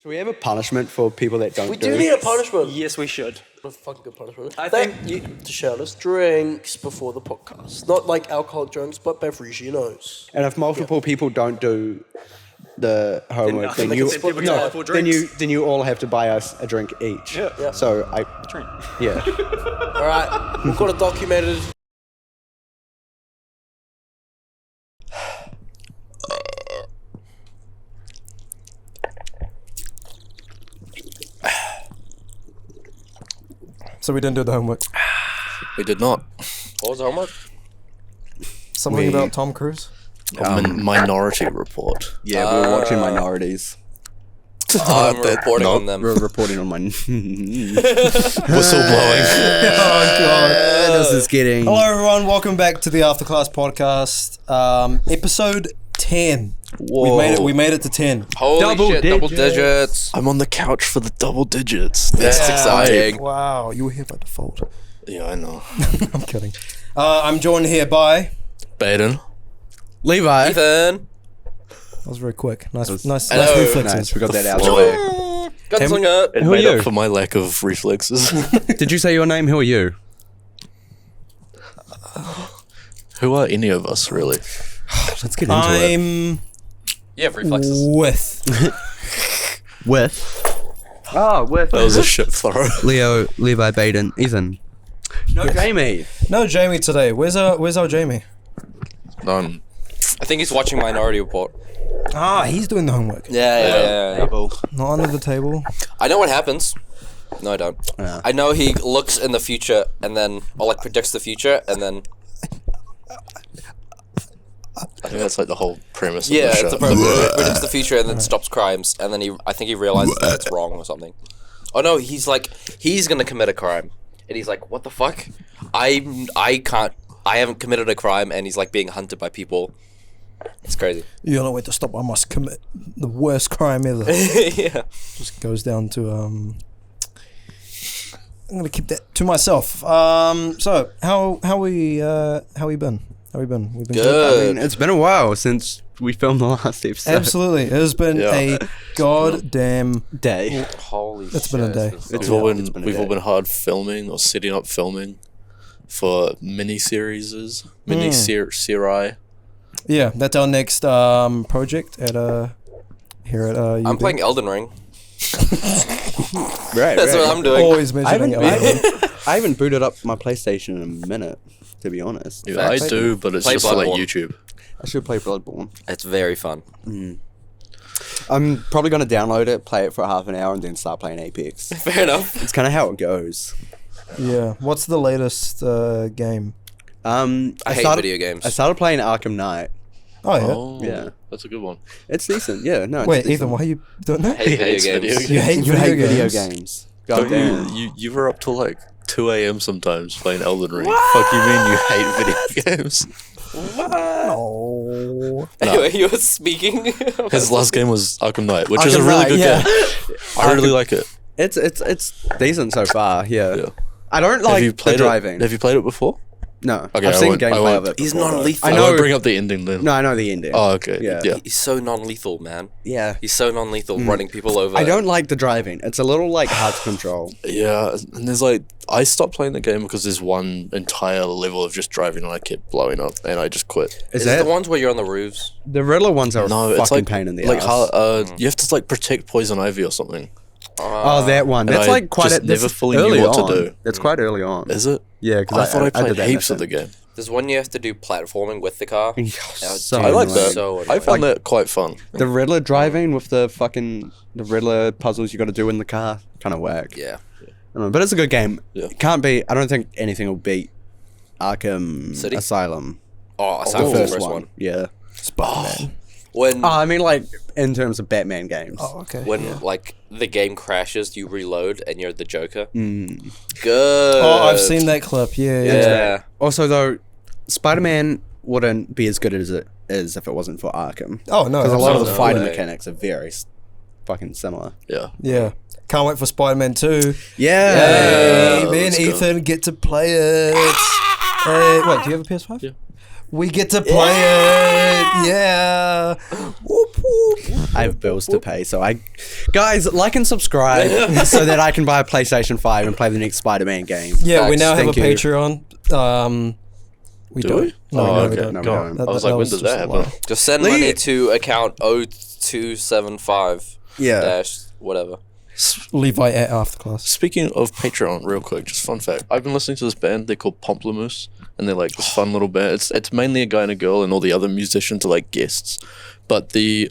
Should we have a punishment for people that don't We do need a punishment. Yes, we should. A fucking good punishment. I think you... To shout us drinks before the podcast. Not like alcoholic drinks, but beverages. And if multiple people don't do the homework, then you all have to buy us a drink each. Yeah. So Drink. yeah. All right, we've got it documented. So we didn't do the homework. We did not. What was the homework? Something about Tom Cruise? Minority Report. Yeah, we were watching Minorities. I'm reporting on them. We're reporting on my Whistleblowing. Oh, God. This is getting... Hello, everyone. Welcome back to the After Class Podcast. Episode 10. Whoa. We made it to 10. Holy double digits. I'm on the couch for the double digits. That's exciting. Wow, you were here by default. Yeah, I know. I'm kidding. I'm joined here by... Baden. Levi. Ethan. That was very quick. Nice Hello. reflexes. Nice, we got that out of the way. Gunslinger. It Who are made you? up for my lack of reflexes. Did you say your name? Who are you? Who are any of us, really? Let's get into it. I'm You have reflexes. with... With That was a shit throw. Leo, Levi, Baden, Ethan. No, Jamie. No Jamie today. Where's our Jamie? None. I think he's watching Minority Report. Ah, he's doing the homework. Yeah. Not under the table. I know what happens. No, I don't. Yeah. I know he looks in the future and then, or like predicts the future and then. I think that's like the whole premise Yeah, of the show. it's a problem. He predicts the future and then stops crimes and then I think he realizes that it's wrong or something. Oh no, he's gonna commit a crime and he's like, what the fuck? I haven't committed a crime and he's like being hunted by people. It's crazy. You're not wait to stop. I must commit the worst crime ever. Yeah. Just goes down to I'm gonna keep that to myself. So how we been? We've been Good. I mean, it's been a while since we filmed the last episode. Absolutely, it has been a goddamn Day. Holy shit. It's been a day. We've all been hard filming or setting up filming for mini-series. Mini-series. Yeah, that's our next project at here at I'm UB. playing Elden Ring. Right, That's what I'm doing. Always mentioning it. I haven't booted up my PlayStation in a minute, to be honest. Yeah, I do, but it's Play just for like Bloodborne. YouTube. I should play Bloodborne. It's very fun. I'm probably going to download it, play it for half an hour, and then start playing Apex. Fair enough. It's kind of how it goes. Yeah. What's the latest game? I hate video games. I started playing Arkham Knight. Oh yeah. Oh, Yeah. That's a good one. It's decent, yeah. No, it's Wait, decent. Ethan, why are you doing that? hate hates video video games. You hate You video hate video games? games. God damn. You were up till like 2 a.m. sometimes playing Elden Ring. Fuck you mean you hate video games? Oh. Anyway, you were speaking. His last game was Arkham Knight, which is a Arkham really Knight, good yeah. game. I really like it. It's decent so far, yeah. Yeah. I don't Have like you played the driving. it? Have you played it before? No, Okay, I've I seen won't- I gameplay won't- of it. He's before, non-lethal. though. I I know. won't bring up the ending then. No, I know the ending. Oh, okay. Yeah. Yeah. He's so non-lethal, man. Yeah. He's so non-lethal, running people over. I don't like the driving. It's a little like hard to control. Yeah, and there's like, I stopped playing the game because there's one entire level of just driving and I kept blowing up and I just quit. Is that it the ones where you're on the roofs? the Riddler ones are No, a it's fucking like pain in the like ass. you have to like protect Poison Ivy or something. Oh, that one. And That's I like quite. just That's never fully knew early what to on. do. That's quite early on. Is it? Yeah, I because thought I played did that heaps of the mission. game. There's one you have to do platforming with the car. So I like annoying. that. So I annoying. found that quite fun. The Riddler driving with the Riddler puzzles you got to do in the car, kind of whack. Yeah. I don't know, but it's a good game. Yeah. It can't be. I don't think anything will beat Arkham City? Asylum. Oh, The Asylum first the one. Yeah. Spider-Man. When Oh, I mean, like in terms of Batman games. Oh, okay. when like the game crashes, you reload and you're the Joker. Mm. Good. Oh, I've seen that clip. Yeah. Yeah. Also, though, Spider-Man wouldn't be as good as it is if it wasn't for Arkham. Oh no. Because a lot of the No fighting way. mechanics are very fucking similar. Yeah. Yeah. Can't wait for Spider-Man 2. Yeah. Hey, me and let's go. Ethan get to play it. Wait, do you have a PS5? Yeah. We get to play it. Yeah. Whoop, whoop. I have bills to pay. So guys, like and subscribe so that I can buy a PlayStation 5 and play the next Spider-Man game. Yeah, we now have a Thank you. Patreon. We Do don't. we? No, Oh, we okay. don't. No, we God. don't. I was like, when did that happen? Just send money to account 0275 Yeah. dash whatever. Levi at Afterclass. Speaking of Patreon, real quick, just fun fact. I've been listening to this band. They're called Pomplamoose, and they're like this fun little band. It's mainly a guy and a girl, and all the other musicians are like guests. But the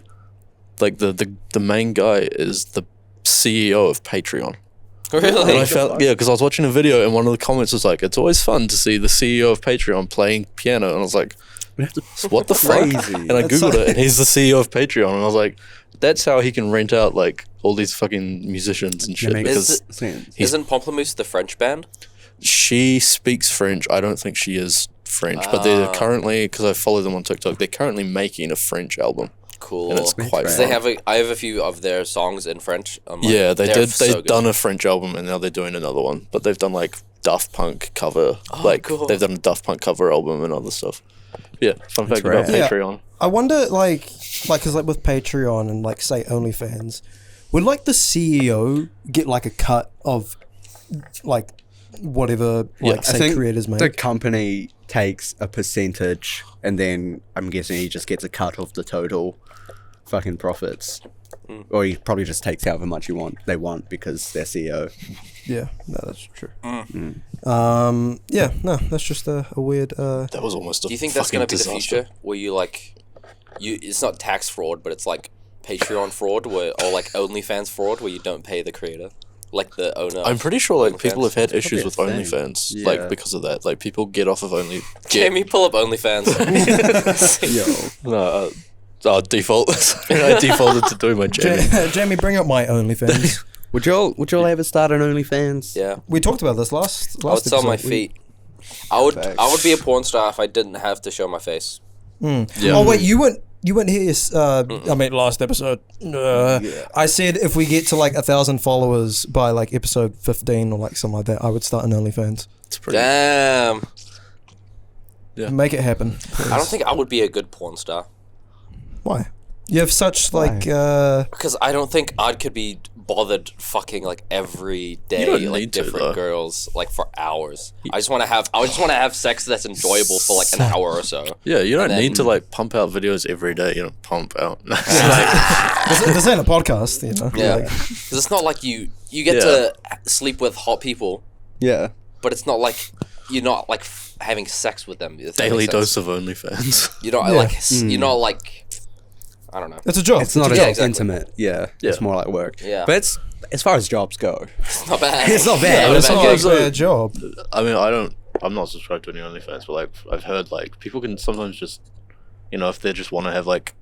main guy is the CEO of Patreon. Really? And I felt because I was watching a video, and one of the comments was like, "It's always fun to see the CEO of Patreon playing piano," and I was like, "What the fuck?" Crazy. And I googled it, and he's the CEO of Patreon, and I was like, "That's how he can rent out like all these fucking musicians and shit." makes Because sense. Isn't Pomplamoose the French band? she speaks French. I don't think she is French, but they're currently, because I follow them on TikTok, they're currently making a French album. Cool. And it's quite That's fun. They I have a few of their songs in French. I'm like, Yeah, they're they've so good. done a French album, and now they're doing another one. But they've done like Daft Punk cover, cool. they've done a Daft Punk cover album and other stuff. Yeah, fun fact about rad. Yeah. Patreon. I wonder, because with Patreon and like say OnlyFans, would like the CEO get like a cut of like whatever like I say think creators make? the company takes a percentage, and then I'm guessing he just gets a cut of the total fucking profits. Or he probably just takes however much they want because they're CEO. Yeah, no, that's true. Yeah, no, that's just a weird. That was almost a Do you think that's fucking going to be disaster. the future? Where it's not tax fraud, but it's like Patreon fraud, or like OnlyFans fraud, where you don't pay the creator, like the owner. I'm pretty sure like OnlyFans. people have had issues with probably a thing. OnlyFans, Yeah. like because of that. Like people get off of Jamie, pull up OnlyFans. default. I defaulted to doing my Jamie. Jamie, bring up my OnlyFans. Would y'all ever start an OnlyFans? Yeah, We talked about this last I would sell my episode. feet. I would be a porn star if I didn't have to show my face. Yeah. Oh wait, you weren't here. I mean, last episode. I said if we get to like 1,000 followers by like episode 15 or like something like that, I would start an OnlyFans. It's pretty. Damn. Yeah. Make it happen. I don't think I would be a good porn star. Why? You have such like. Because I don't think I could be bothered fucking like every day, don't like need to, different though. girls, like for hours. I just want to have sex that's enjoyable for like an hour or so. Yeah, you don't And need to then- like pump out videos every day. You know, pump out. This ain't a podcast, you know. Yeah, Like, because it's not like you get Yeah. to sleep with hot people, Yeah. but it's not like you're not like having sex with them. if that Daily makes sense. dose of OnlyFans. You're not Yeah. like you're not like I don't know. it's a job. It's not as Yeah, exactly. intimate. Yeah. Yeah. It's more like work. Yeah. But it's as far as jobs go. It's not bad. It's not bad. Not It's bad not gig. like a job. I mean, I'm not subscribed to any OnlyFans, but like I've heard like people can sometimes just, you know, if they just want to have like,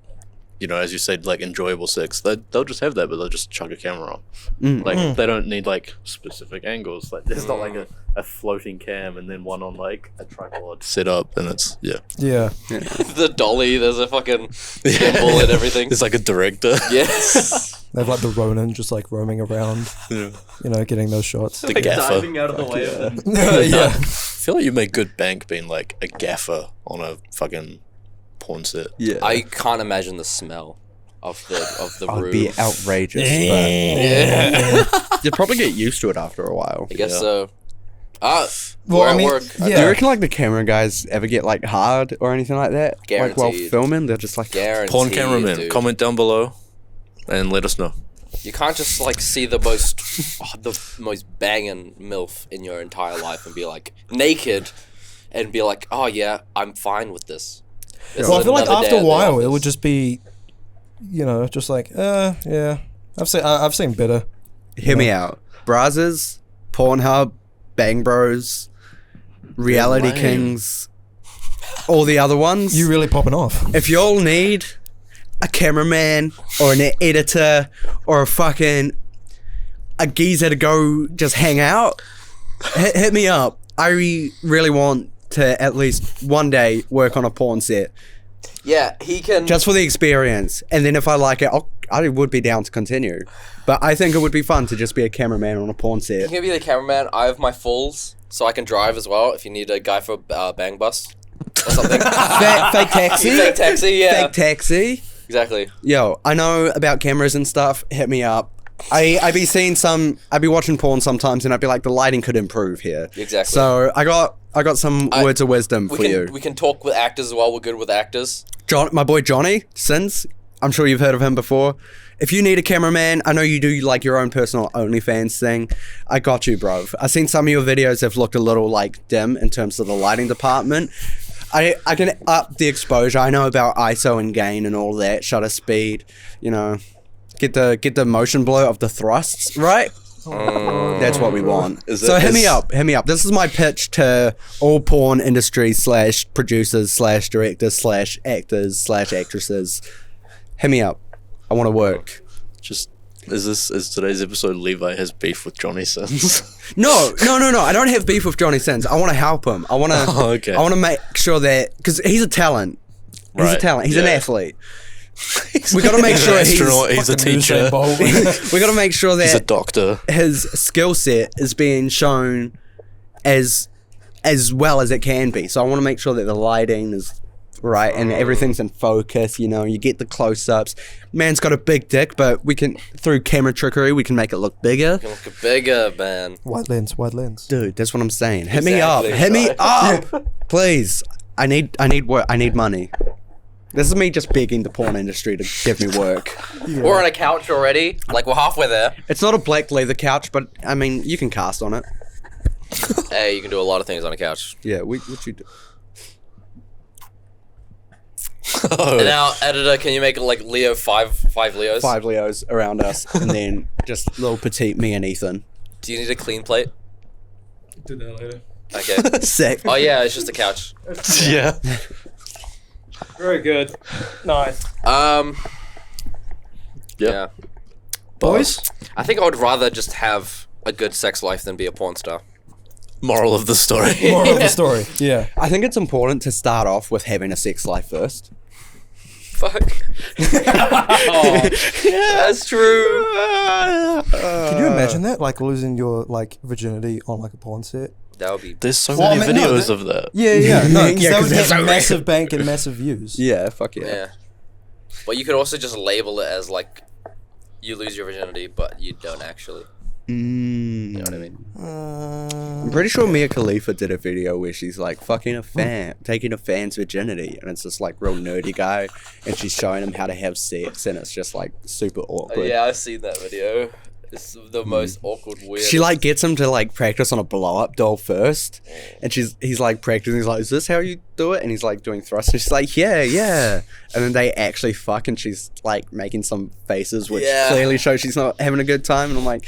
you know, as you said, like enjoyable sex, they'll just have that, but they'll just chuck a camera on. Like they don't need like specific angles. Like there's not like a floating cam and then one on like a tripod set up, and it's Yeah. The dolly. There's a fucking gimbal and everything. It's like a director. Yes. They have like the Ronin just like roaming around, Yeah. you know, getting those shots. The gaffer. out of the way of them. Yeah. I feel like you make good bank being like a gaffer on a fucking porn set. Yeah. I can't imagine the smell of the I'd room. be outrageous. but Yeah. you'd probably get used to it after a while. I guess Yeah. so. Well, We're I at mean, work. yeah. Do you reckon like the camera guys ever get like hard or anything like that? Like while Guaranteed. filming, they're just like Guaranteed, Porn cameraman, dude. comment down below and let us know. You can't just like see the most banging MILF in your entire life and be like naked and be like, oh yeah, I'm fine with this. It's Well, I feel like another day after a at the while it office. would just be, you know, just like, yeah. I've seen better. Hear me out. Brazzers, Pornhub, Bang Bros, Reality lame. Kings, all the other ones. You really popping off. If y'all need a cameraman or an editor or a geezer to go just hang out, hit me up. I really want to at least one day work on a porn set Yeah, he can. just for the experience, and then if I like it, I would be down to continue. But I think it would be fun to just be a cameraman on a porn set. He can be the cameraman. I have my fulls, so I can drive as well. If you need a guy for bang bus or something. Fake taxi. Fake taxi, yeah. Fake taxi. Exactly. Yo, I know about cameras and stuff. Hit me up. I be watching porn sometimes, and I'd be like, the lighting could improve here. Exactly. So I got some words of wisdom for you. We can talk with actors as well. We're good with actors. My boy Johnny Sins. I'm sure you've heard of him before. If you need a cameraman, I know you do like your own personal OnlyFans thing. I got you, bro. I've seen some of your videos have looked a little like dim in terms of the lighting department. I can up the exposure. I know about ISO and gain and all that, shutter speed, you know, get the motion blur of the thrusts, right? That's what we want. So hit me up. This is my pitch to all porn industry / producers / directors / actors / actresses. Hit me up. I want to work. Is today's episode Levi has beef with Johnny Sins? No. I don't have beef with Johnny Sins. I want to help him. I want to. Okay. I want to make sure that because he's a talent. He's a talent. He's an athlete. We got to make sure he's a teacher. We got to make sure that He's a doctor. his skill set is being shown as well as it can be. So I want to make sure that the lighting is right and everything's in focus. You know, you get the close-ups. Man's got a big dick, but we can through camera trickery we can make it look bigger. Look bigger, man. Wide lens. Dude, that's what I'm saying. Hit Exactly, me up, please. I need work. I need money. This is me just begging the porn industry to give me work. We're on a couch already. Like, we're halfway there. It's not a black leather couch, but I mean, you can cast on it. Hey, you can do a lot of things on a couch. Yeah, what you do? And now, editor, can you make like Leo five Leos? 5 Leos around us, and then just little petite me and Ethan. Do you need a clean plate? Do that later. Okay. Sick. Oh yeah, it's just a couch. Yeah. Very good. Nice. Yeah. Boys? I think I would rather just have a good sex life than be a porn star. Moral of the story. Moral of the story. Yeah. I think it's important to start off with having a sex life first. Fuck. Oh, that's true. Can you imagine that? Like losing your like virginity on like a porn set? That would be. There's so Well, many I mean, no, videos that- of that. Yeah. No, because Yeah, that 'cause would that's get so massive bank and massive views. Yeah, fuck yeah. Yeah. But you could also just label it as like you lose your virginity, but you don't actually. You know what I mean? I'm pretty sure Mia Khalifa did a video where she's like fucking a fan, taking a fan's virginity, and it's this like real nerdy guy, and she's showing him how to have sex, and it's just like super awkward. Yeah, I've seen that video. It's the most awkward, weird. She like gets him to like practice on a blow up doll first, and he's like practicing. He's like, "Is this how you do it?" And he's like doing thrusts. And she's like, "Yeah." And then they actually fuck, and she's like making some faces, which clearly shows she's not having a good time. And I'm like,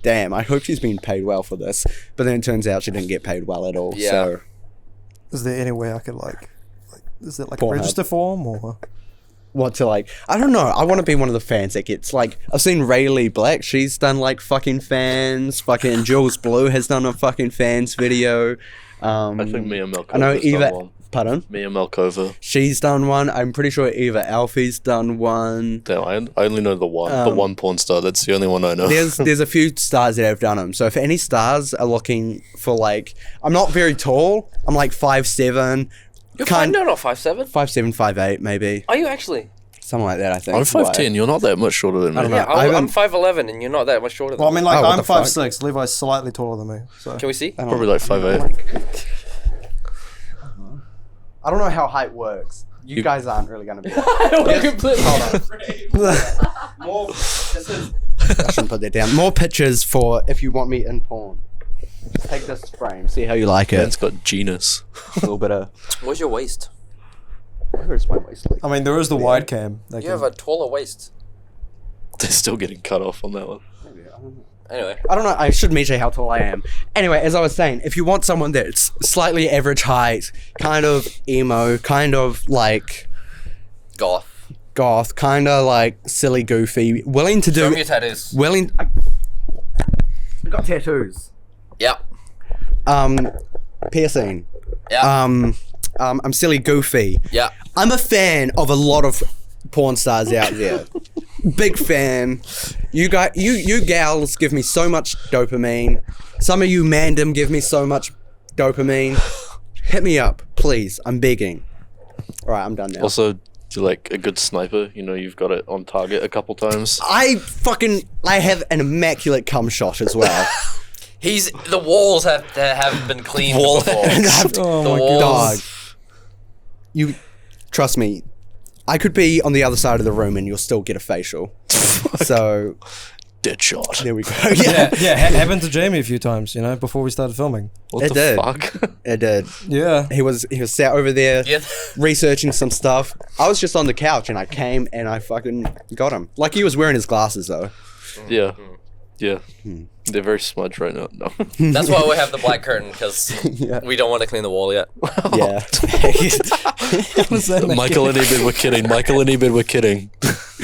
damn, I hope she's being paid well for this. But then it turns out she didn't get paid well at all. Yeah. So Is there any way I could like is it like Pornhub. a register form or? what to like? I don't know. I want to be one of the fans that gets like. I've seen Rayleigh Black. She's done like fucking fans. Fucking Jules Blue has done a fucking fans video. I think Mia Malkova. I know Eva. done one. Pardon? Mia Malkova. She's done one. I'm pretty sure Eva Alfie's done one. Damn, I only know the one porn star. That's the only one I know. There's a few stars that have done them. So if any stars are looking for like, I'm not very tall. I'm like 5'7". You're fine. No, not 5'7". 5'7", 5'8", maybe Are you actually? something like that. I think I'm 5'10". You're not that much shorter than me. I don't know. Yeah, I I'm haven't- 5'11", and you're not that much shorter than Well, I mean, like Oh, what I'm the fuck? 5'6". Levi's slightly taller than me. So Can we see? I don't Probably know. like 5'8". I don't know how height works. You guys aren't really gonna be. We're completely. More. This is. I shouldn't put that down. More pictures for if you want me in porn. Take this frame. See how you like It's it. got genus. A little bit of. Where's your waist? Where's my waistline? I mean, there is the wide cam. That You can- have a taller waist. They're still getting cut off on that one. Anyway. I don't know. I should measure how tall I am. Anyway, as I was saying, if you want someone that's slightly average height, kind of emo, kind of like goth, kind of like silly, goofy, willing to Show do, me your tattoos. willing. I got tattoos. Yeah. Piercing. Yeah. I'm silly, goofy. Yeah. I'm a fan of a lot of porn stars out there. Big fan. You gals give me so much dopamine. Some of you mandem give me so much dopamine. Hit me up, please. I'm begging. All right, I'm done now. Also, You're like a good sniper. You know, you've got it on target a couple times. I have an immaculate cum shot as well. The walls have been cleaned Wall before. Oh The my walls. Dog. You trust me. I could be on the other side of the room and you'll still get a facial. So Dead shot. there we go. Yeah, happened to Jamie a few times, you know, before we started filming. What It the did. fuck? It did. Yeah. He was sat over there Yeah. researching some stuff. I was just on the couch and I came and I fucking got him. Like he was wearing his glasses though. Yeah. Yeah. They're very smudged right now. No. That's why we have the black curtain, because Yeah. we don't want to clean the wall yet. Yeah. What was that? Michael and Ebed were kidding. Michael and Ebed were kidding.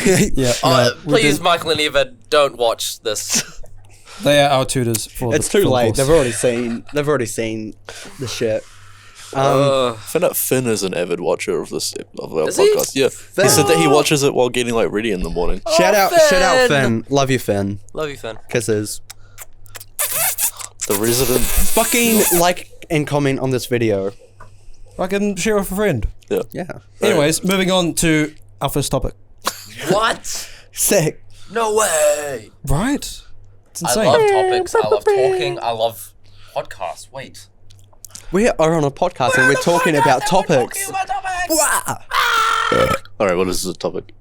Yeah. no, we Please, did- Michael and Eva, don't watch this. They are our tutors for It's the, too for the late. course. They've already seen the shit. Found out Finn is an avid watcher of our Is he? podcast. Yeah, he said that he watches it while getting like ready in the morning. Shout out Finn. Finn. Love you, Finn. Love you, Finn. Kisses. The resident. Fucking like and comment on this video. I can share with a friend. Yeah. Anyways, moving on to our first topic. What? Sick. No way. Right? It's I insane. love topics. I love talking. I love podcasts. Wait. We are on a podcast and we're talking about topics. All right, what is the topic?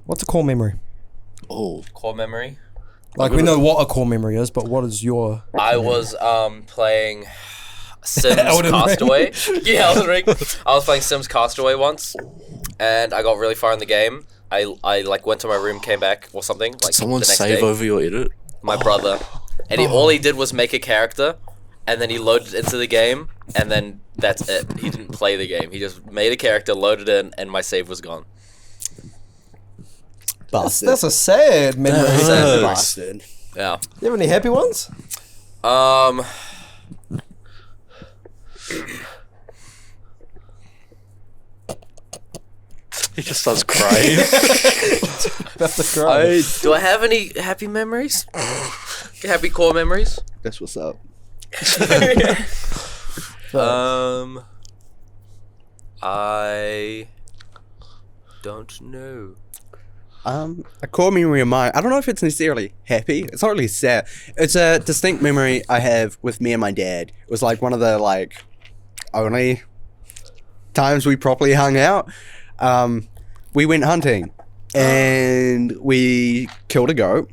What's a core memory? Oh, Core memory. Like, we know what a core memory is, but what is your... I was playing Sims Elden Ring. Castaway. Yeah, Elden Ring. I was playing Sims Castaway once, and I got really far in the game. I like went to my room, came back or something. Like someone the next save day. over your edit? My brother, and all he did was make a character, and then he loaded into the game, and then that's it. He didn't play the game. He just made a character, loaded in, and my save was gone. Bastard. That's a sad memory. Sad. Bastard. Yeah. You have any happy ones? He just starts crying. That's the cry. Do I have any happy memories? Happy core memories? That's what's up. I don't know. A core memory of mine. I don't know if it's necessarily happy. It's not really sad. It's a distinct memory I have with me and my dad. It was like one of the like only times we properly hung out. We went hunting and we killed a goat.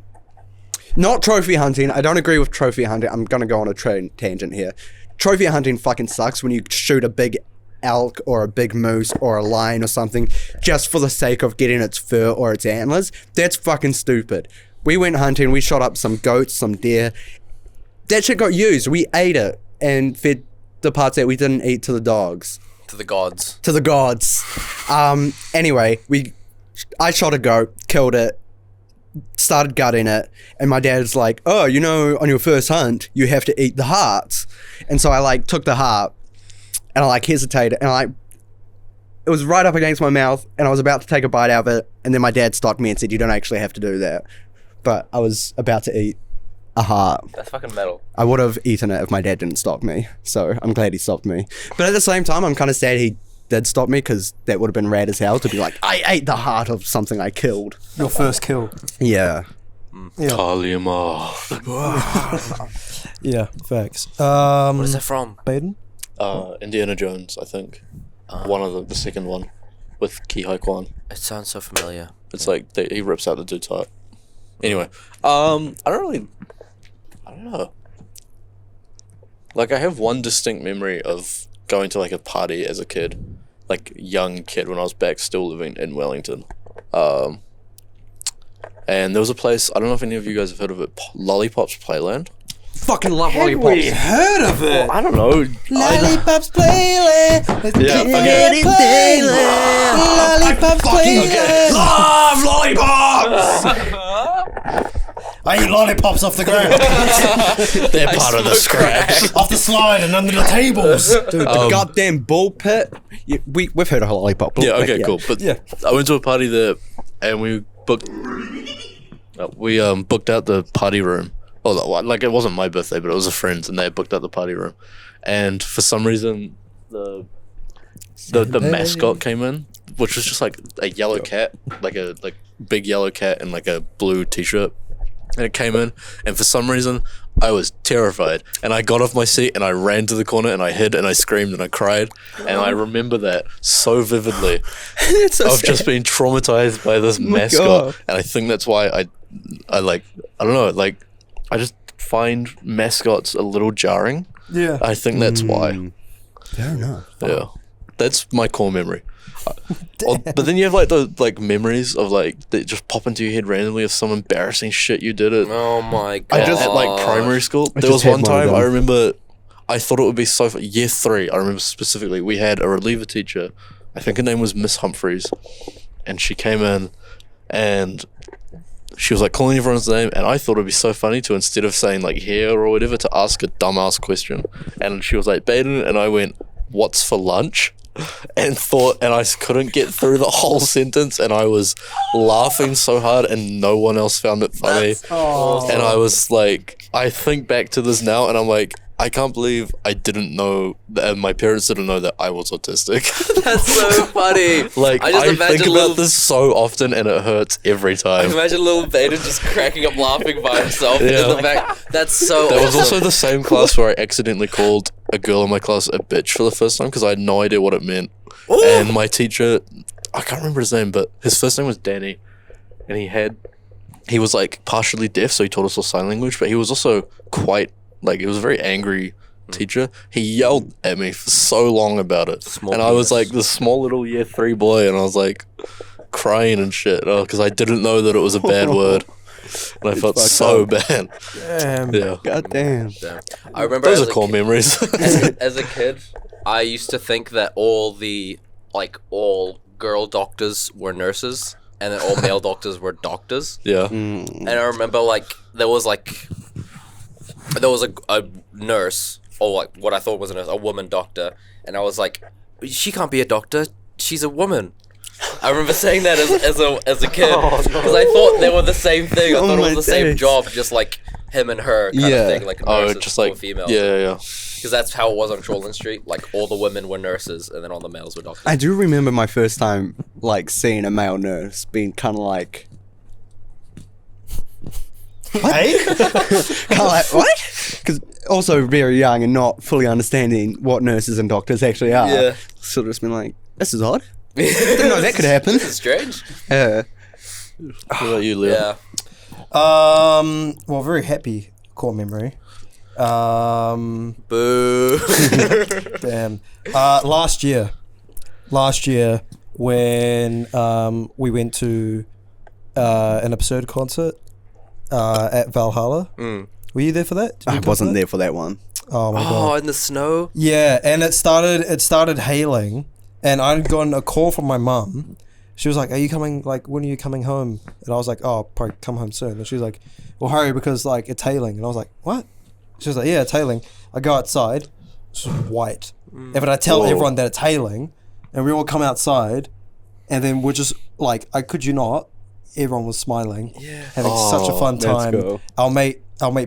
Not trophy hunting. I don't agree with trophy hunting. I'm gonna go on a tangent here. Trophy hunting fucking sucks when you shoot a big elk or a big moose or a lion or something just for the sake of getting its fur or its antlers. That's fucking stupid. We went hunting, we shot up some goats, some deer. That shit got used. We ate it and fed the parts that we didn't eat to the dogs. To the gods. To the gods. Anyway, I shot a goat, killed it, started gutting it, and my dad's like, oh, you know, on your first hunt, you have to eat the hearts. And so I like took the heart and I like hesitated and it was right up against my mouth and I was about to take a bite out of it and then my dad stopped me and said, you don't actually have to do that. But I was about to eat a heart. That's fucking metal. I would have eaten it if my dad didn't stop me. So I'm glad he stopped me. But at the same time, I'm kind of sad he did stop me because that would have been rad as hell to be like, I ate the heart of something I killed. Your first kill. Yeah. Kalima. Yeah, facts. What is that from? Baden? Indiana Jones, I think. One of the second one with Ki Hai Kwan. It sounds so familiar. It's like he rips out the dude's heart. Anyway, I don't know. Like I have one distinct memory of going to like a party as a kid, like young kid when I was back still living in Wellington. And there was a place, I don't know if any of you guys have heard of it, Lollipop's Playland. Fucking love lollipops. Heard of it? I don't know. Lollipop's Playland. Yeah, okay. Lollipop's Playland. Love lollipops! I eat lollipops off the ground. They're part of the scraps. Off the slide and under the tables. Dude, the goddamn bull pit. We've heard of a lollipop. Yeah, okay, cool. But Yeah. I went to a party there and we booked out the party room. Well, like it wasn't my birthday, but it was a friend's, and they booked out the party room. And for some reason, the the mascot came in, which was just like a yellow cat, like a big yellow cat in like a blue t-shirt. And it came in, and for some reason, I was terrified. And I got off my seat, and I ran to the corner, and I hid, and I screamed, and I cried. And I remember that so vividly. It's so Of sad. just being traumatized by this mascot. God. And I think that's why I like, I don't know, like, I just find mascots a little jarring. Yeah. I think that's why. Fair enough. Yeah. That's my core memory. But then you have like the memories of like that just pop into your head randomly of some embarrassing shit you did at Oh my god. at like primary school. There just was had one one of time them. I remember I thought it would be so year 3. I remember specifically we had a reliever teacher. I think her name was Miss Humphreys, and she came in and she was like calling everyone's name, and I thought it'd be so funny to, instead of saying like here or whatever, to ask a dumbass question. And she was like, Baden, and I went, what's for lunch? And I couldn't get through the whole sentence, and I was laughing so hard, and no one else found it funny. And I was like, I think back to this now, and I'm like, I can't believe I didn't know that my parents didn't know that I was autistic. That's so funny. Like, I just I imagine think little- about this so often, and it hurts every I time. imagine little Vader just cracking up laughing by himself in Yeah. the back. That's so That was awesome. also the same class where I accidentally called a girl in my class a bitch for the first time because I had no idea what it meant. And my teacher, I can't remember his name, but his first name was Danny, and he was like partially deaf, so he taught us all sign language, but he was also quite like, he was a very angry teacher. He yelled at me for so long about it, Small and I was penis. like this small little year 3 boy, and I was like crying and shit because I didn't know that it was a bad word, and I felt fucked so up. bad. Damn. Yeah, God damn. Damn. I remember those as are a core kid- memories. as a kid, I used to think that all girl doctors were nurses, and then all male doctors were doctors. Yeah. And I remember there was a nurse, or like what I thought was a woman doctor, and I was like, she can't be a doctor, she's a woman. I remember saying that as a kid because I thought they were the same thing. I Oh thought it my was the same days. job, just like him and her kind Yeah. of thing, like Oh, nurses just for like females. yeah. Because that's how it was on Shoreline Street. Like all the women were nurses, and then all the males were doctors. I do remember my first time like seeing a male nurse being kind of like, Hey? kind of like what? Because also very young and not fully understanding what nurses and doctors actually are. Yeah. Sort of just been like, this is odd. Didn't know that could happen. This is strange. Yeah. What about you, Leo? Yeah. Well, very happy core memory. Boo. Damn. Last year when we went to an absurd concert at Valhalla. Were you there for that? Did you I come for wasn't that? there for that one. Oh my god. Oh, in the snow. Yeah, and it started hailing, and I'd gotten a call from my mum. She was like, "Are you coming? Like, when are you coming home?" And I was like, "Oh, I'll probably come home soon." And she was like, "Well, hurry because like it's hailing." And I was like, "What?" She was like, "Yeah, it's hailing." I go outside, it's white. And then I tell Whoa. everyone that it's hailing, and we all come outside, and then we're just like, I could you not, everyone was smiling, having such a fun that's time. cool. Our mate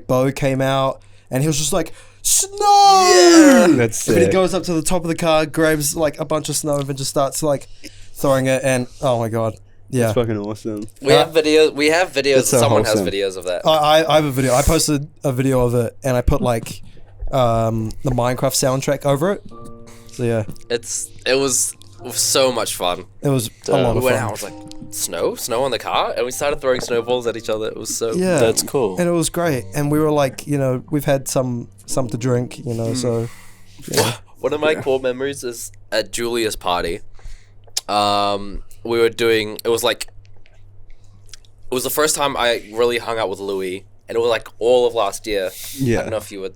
Bo came out, and he was just like, "Snow!" That's And then he sick. goes up to the top of the car, grabs like a bunch of snow, and just starts like throwing it. And oh my god, yeah! It's fucking awesome. We have videos. We have videos. That's so Someone wholesome. has videos of that. I have a video. I posted a video of it, and I put like the Minecraft soundtrack over it. So yeah, It was so much fun. it was a lot We of went out. I fun. was like, snow on the car, and we started throwing snowballs at each other. It was so. Yeah, That's cool. and it was great. And we were like, we've had some to drink, so One of my core memories is at Julia's party. We were doing. It was the first time I really hung out with Louis, and it was like all of last year. Yeah. I don't know if you would.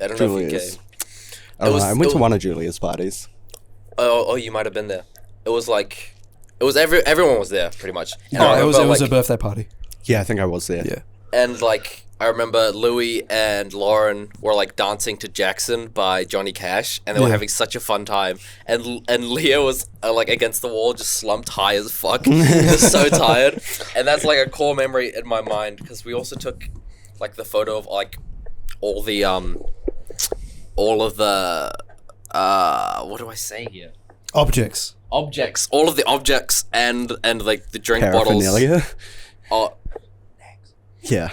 I don't know if you Julia's. came. I was- went it to was- one of Julia's parties. Oh, you might have been there. It was like, it was everyone was there pretty much. And I oh, it was remember, a like- birthday party. Yeah, I think I was there. Yeah. And like I remember Louis and Lauren were like dancing to Jackson by Johnny Cash, and they were Yeah. having such a fun time. And Leo was like against the wall, just slumped high as fuck, just so tired. And that's like a core memory in my mind because we also took like the photo of like all of the what do I say here? Objects. Objects, all of the objects and like the drink bottles. Paraphernalia. Oh, Yeah.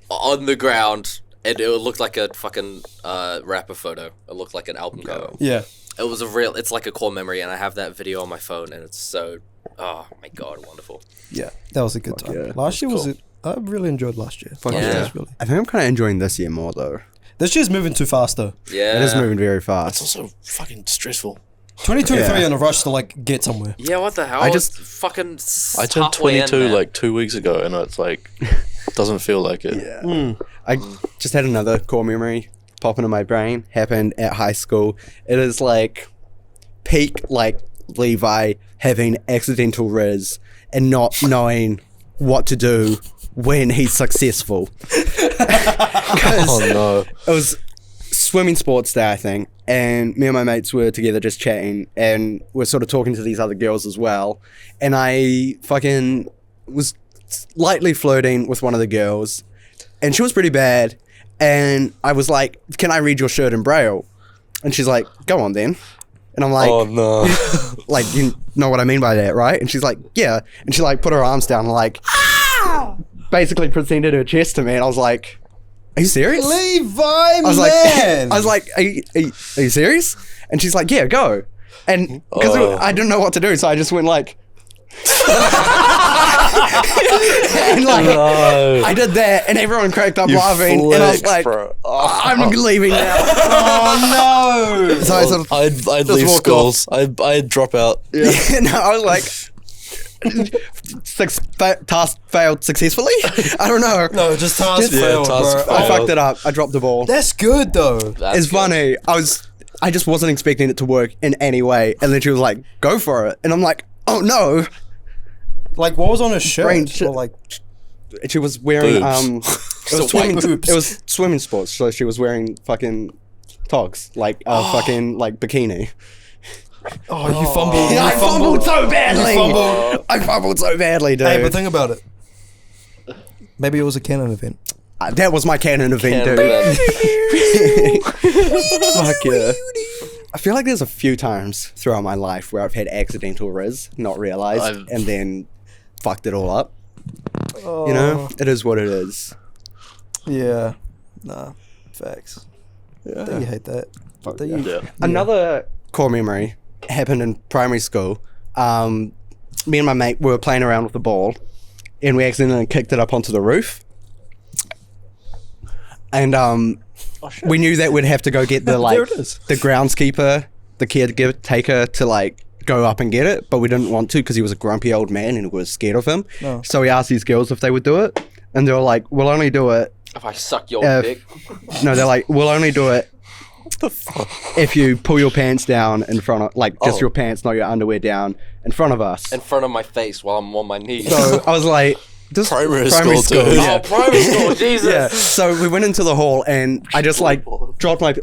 on the ground, and it looked like a fucking rapper photo. It looked like an album cover. Yeah. It was it's like a core memory, and I have that video on my phone, and it's so, oh my god, wonderful. Yeah. That was a good time. yeah. Last year was Cool. it? I really enjoyed last year. Fuck Yeah. yeah. Really. I think I'm kind of enjoying this year more though. This year's moving too fast though. Yeah. It is moving very It's fast. also fucking stressful. 2023 Yeah. in a rush to like get somewhere. Yeah, what the hell? I It's just- fucking. I turned halfway in, 22 man. like 2 weeks ago, and it's like doesn't feel like it. Yeah. I just had another core memory pop into my brain. Happened at high school. It is like peak like Levi having accidental RIZZ and not knowing what to do when he's successful. 'Cause Oh no. it was swimming sports day, I think, and me and my mates were together just chatting, and we're sort of talking to these other girls as well. And I fucking was lightly flirting with one of the girls, and she was pretty bad. And I was like, "Can I read your shirt in Braille?" And she's like, "Go on then." And I'm like, Oh no. like, you know what I mean by that, right? And she's like, "Yeah." And she like put her arms down and like basically presented her chest to me, and I was like, "Are you serious?" Levi, I was man. like, are you serious? And she's like, "Yeah, go." And because Oh. I didn't know what to do, so I just went like, and like No. I did that, and everyone cracked up You laughing, and I was flex, like, bro. "I'm leaving now." oh no. So I sort of, I'd just leave walk schools. I'd drop out. yeah, no, I was like, task failed successfully. I don't know. No, just task Yeah, failed, task bro. I failed. fucked it up. I dropped the ball. That's good though. That's It's good. funny. I just wasn't expecting it to work in any way, and then she was like, "Go for it," and I'm like, "Oh no!" Like, what was on her shirt? Brain shit. Or, like, She was wearing Boobs. it was So swimming. white boobs. It was swimming sports, so she was wearing fucking togs, like fucking like bikini. oh, you fumbled. Yeah, You I fumbled so badly. You fumbled. I fumbled so badly, dude. Hey, but think about it. Maybe it was a canon event. That was my canon event, Canon dude. event. Fuck yeah. I feel like there's a few times throughout my life where I've had accidental RIZZ, not realized, I've- and then fucked it all up. Oh, You know, it is what it is. Yeah. Nah. Facts. I think you hate that. That you- Yeah. Another core memory happened in primary school. Me and my mate were playing around with the ball, and we accidentally kicked it up onto the roof. And we knew that we'd have to go get the like There it is. the groundskeeper, the caretaker to like go up and get it, but we didn't want to because he was a grumpy old man and we were scared of him. No. So we asked these girls if they would do it, and they were like, "We'll only do it." If I suck your If- dick. No, they're like, "We'll only do it if you pull your pants down in front of, like, just Oh. your pants, not your underwear down in front of us." In front of my face while I'm on my knees. So I was like, "This Primary school, too. Oh, yeah." primary school, Jesus. Yeah. So we went into the hall, and I just like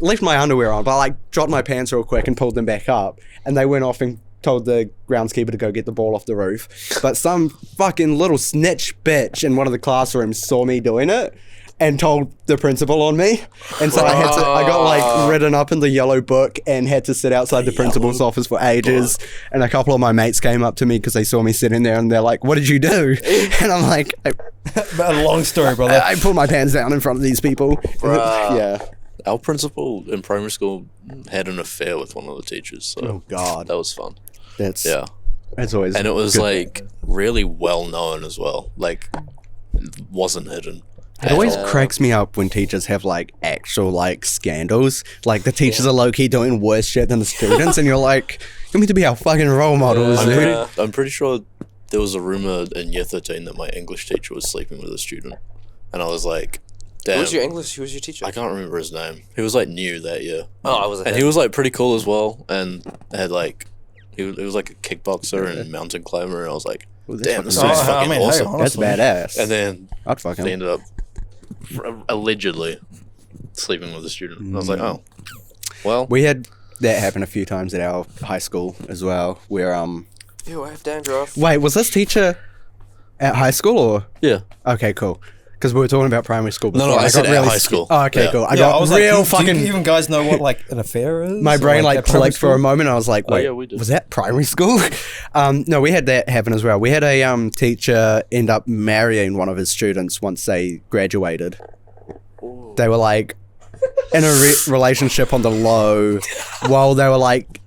left my underwear on, but I like dropped my pants real quick and pulled them back up, and they went off and told the groundskeeper to go get the ball off the roof. But some fucking little snitch bitch in one of the classrooms saw me doing it and told the principal on me, and so I got like written up in the yellow book and had to sit outside the principal's office for ages. And a couple of my mates came up to me because they saw me sitting there, and they're like, "What did you do?" And I'm like, But a long story, brother. I put my pants down in front of these people. Bruh. Yeah. Our principal in primary school had an affair with one of the teachers, so Oh God. that was fun. That's Yeah. That's always. And it was good. like really well known as well. Like, wasn't hidden. It always cracks me up when teachers have like actual like scandals. Like the teachers are low key doing worse shit than the students, and you're like, "You mean to be our fucking role models, I'm dude?" pretty, I'm pretty sure there was a rumor in year 13 that my English teacher was sleeping with a student, and I was like, Who "Damn." was your English? Who was your teacher? I can't remember his name. He was like new that year. Oh, I was. And he was like pretty cool as well, and had like he was like a kickboxer and mountain climber, and I was like, Well, damn, this fucking- dude's I fucking mean, hey, awesome. That's honestly. badass. And then I'd fuck they him. ended up allegedly sleeping with a student. And I was like, oh, well, We had that happen a few times at our high school as well. Where Ew, I have dandruff. wait, was this teacher at high school or? yeah. Okay, cool. Because we were talking about primary school before. No, I said got at really high school. Oh, okay, Yeah. cool. I Yeah, got was real like, fucking... Do you even guys know what like an affair is? My Or, brain like at primary clicked for a school? moment. I was like, wait, yeah, we did. was that primary school? No, we had that happen as well. We had a teacher end up marrying one of his students once they graduated. They were like in a relationship on the low while they were like,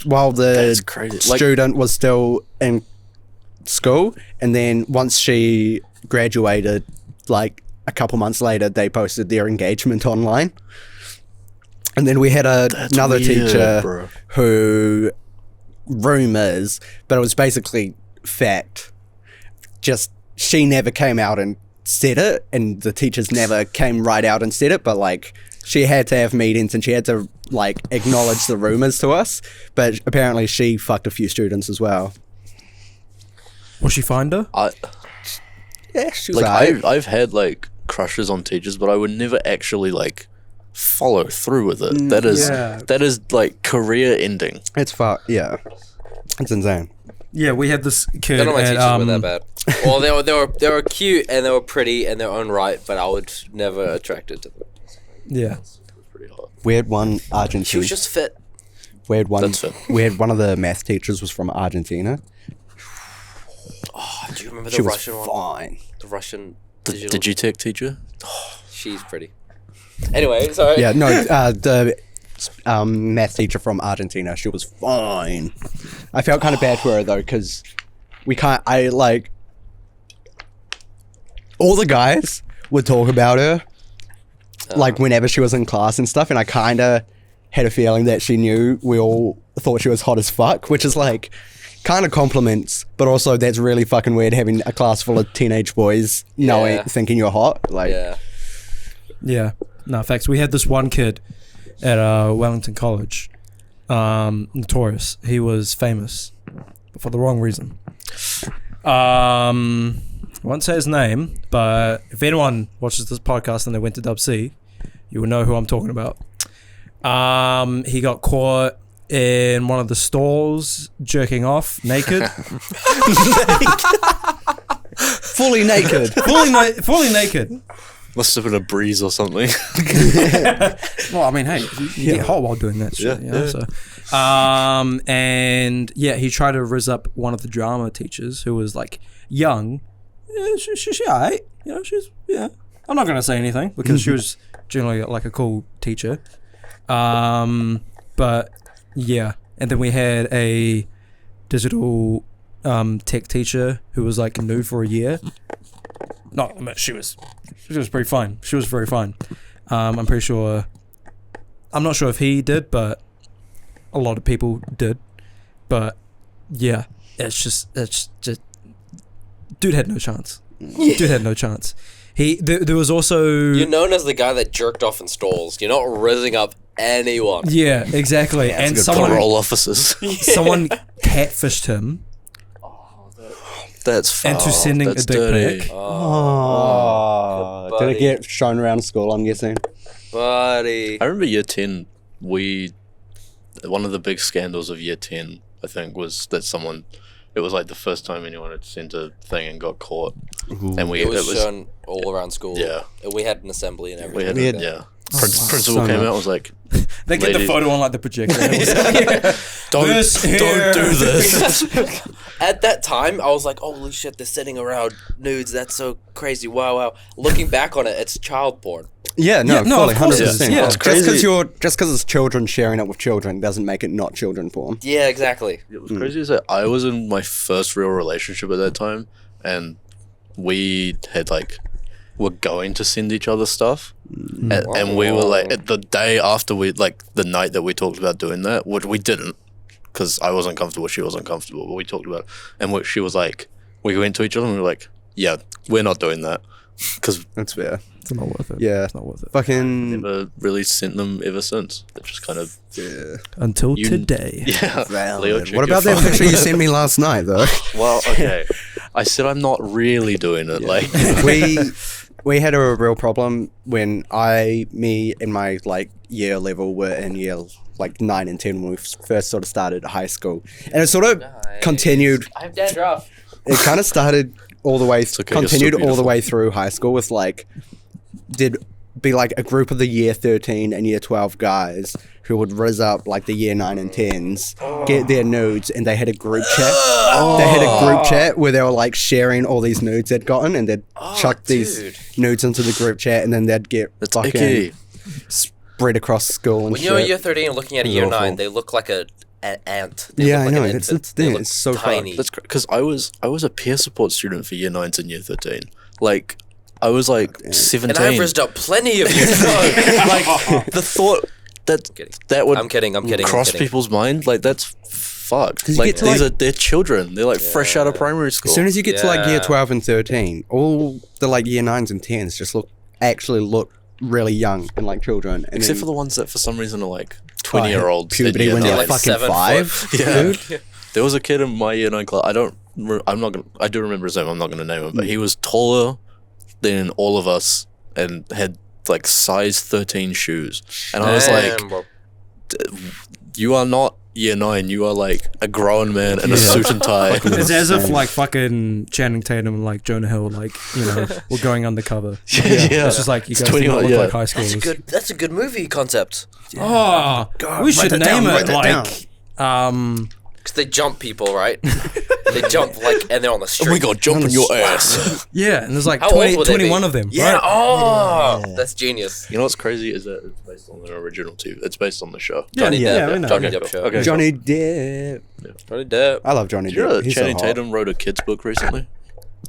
while That's the crazy. Like, student was still in school, and then once she graduated, like a couple months later, they posted their engagement online. And then we had another weird, teacher bro. who, rumors, but it was basically fact. Just she never came out and said it, and the teachers never came right out and said it, but like she had to have meetings and she had to like acknowledge the rumors to us. But apparently she fucked a few students as well. Was she find her? Yeah, she was like alright. I've had like crushes on teachers, but I would never actually like follow through with it. That is like career ending. It's yeah, it's insane. Yeah, we had this kid. None of my at, teachers were that bad. Well, they were cute and they were pretty in their own right, but I was never attracted to them. Yeah. Pretty hot. We had one Argentine. She was just fit. We had one. That's fair. We had one of the math teachers was from Argentina. Oh, do you remember She the was Russian one? fine. The Russian The digital. Digitech teacher. She's pretty. Anyway, sorry. Yeah, no, the math teacher from Argentina, she was fine. I felt kind of bad for her though, because I like, all the guys would talk about her, like whenever she was in class and stuff, and I kind of had a feeling that she knew we all thought she was hot as fuck, which is like, kind of compliments, but also that's really fucking weird having a class full of teenage boys knowing, thinking you're hot. Like, Yeah. Yeah. No, facts. We had this one kid at Wellington College. Notorious. He was famous, but for the wrong reason. I won't say his name, but if anyone watches this podcast and they went to Dub C, you will know who I'm talking about. He got caught in one of the stalls jerking off naked. fully naked. fully naked. Must have been a breeze or something. Well, I mean, hey, you get hot while doing that shit, Yeah, you know? yeah. So, and yeah, he tried to rizz up one of the drama teachers who was like young. Yeah, she alright, you know, I'm not gonna say anything because she was generally like a cool teacher. But yeah, and then we had a digital tech teacher who was like nude for a year. No, I mean, she was pretty fine. She was very fine. I'm not sure if he did, but a lot of people did. But yeah, it's just dude had no chance. Dude had no chance. There was also, You're known as the guy that jerked off in stalls. You're not rizzing up anyone. yeah, exactly. And someone Parole officers. someone catfished him That's into sending that's a dick dirty. pic. Oh, did buddy. it get shown around school, I'm guessing? Buddy. I remember year 10, one of the big scandals of year 10, I think, was that it was like the first time anyone had sent a thing and got caught. And It was shown all around school. Yeah. We had an assembly and everything. we had, like that. yeah. Principal So came much. out and was like, They get the Ladies- photo on like the projector. don't do this. At that time, I was like, holy shit, they're sending around nudes. That's so crazy. Wow. Looking back on it, it's child porn. Yeah, no, Yeah, no, fully, of course 100%. it is. Yeah. It's Just crazy. because it's children sharing it with children doesn't make it not children porn. Yeah, exactly. It was crazy is that I was in my first real relationship at that time, and we had were going to send each other stuff, and we were like, the day after the night that we talked about doing that, which we didn't, because I wasn't comfortable, she wasn't comfortable, but we talked about it, and she was like, we went to each other and we were like, yeah, we're not doing that, because That's fair. It's not worth it. Yeah. It's not worth it. Fucking. never really sent them ever since. It just kind of Yeah. Until You- today. yeah. Leo, check What your about that phone. picture you sent me last night, though? Well, okay. I said I'm not really doing it. Like, we had a real problem when me and my year level were in year 9 and 10 when we first sort of started high school, and it sort of continued. I have dandruff. It kind of started all the way, okay, you're still continued all the beautiful. way through high school with like, did be like a group of the year 13 and year 12 guys who would rizz up like the year 9 and 10s, get their nudes, and they had a group chat. They had a group chat where they were like sharing all these nudes they'd gotten, and they'd chuck these nudes into the group chat, and then they'd get fucking icky. spread across school and When shit. you're year 13 and looking at a year Awful. 9, they look like an ant. They Yeah, look I like know. an It's infant. They thing. look It's so tiny. That's because I was a peer support student for year 9s and year 13. Like, I was like 17. And I've rizzed up plenty of you. Like the thought that kidding. that would I'm kidding. I'm kidding. cross I'm kidding. people's mind, like that's fucked. you Like get to, these like- are they're children. They're like fresh out of primary school. As soon as you get to like year Yeah. 12 and 13, all the like year 9s and 10s just actually look really young and like children. And Except then for the ones that for some reason are like 20-year-olds. puberty when They're they're like fucking 7 5. foot. Yeah. Dude. There was a kid in my year 9 class. I do remember his name. I'm not gonna name him, but he was taller than all of us and had like size 13 shoes. And I was like, Damn, bro. you are not year 9. You are like a grown man in a suit and tie. It's as if like fucking Channing Tatum and like Jonah Hill, like, you know, were going undercover. Yeah. It's just like you It's guys do 21, not look yeah. like high schoolers. That's a good movie concept. Oh, we should that name down, write it that like Because they jump people, right? They jump like, and they're on the street. We got jump in your ass. yeah, and there's like How old 20, would they 21 be? of them. Yeah. Right? Oh, that's genius. You know what's crazy is that it's based on the original too. It's based on the show. Johnny yeah, Depp. we know. Johnny Okay, Depp cool. show. Okay. Johnny Depp. Johnny Depp. I love Johnny Did you know Depp. that He's Channing so hot. Tatum wrote a kid's book recently?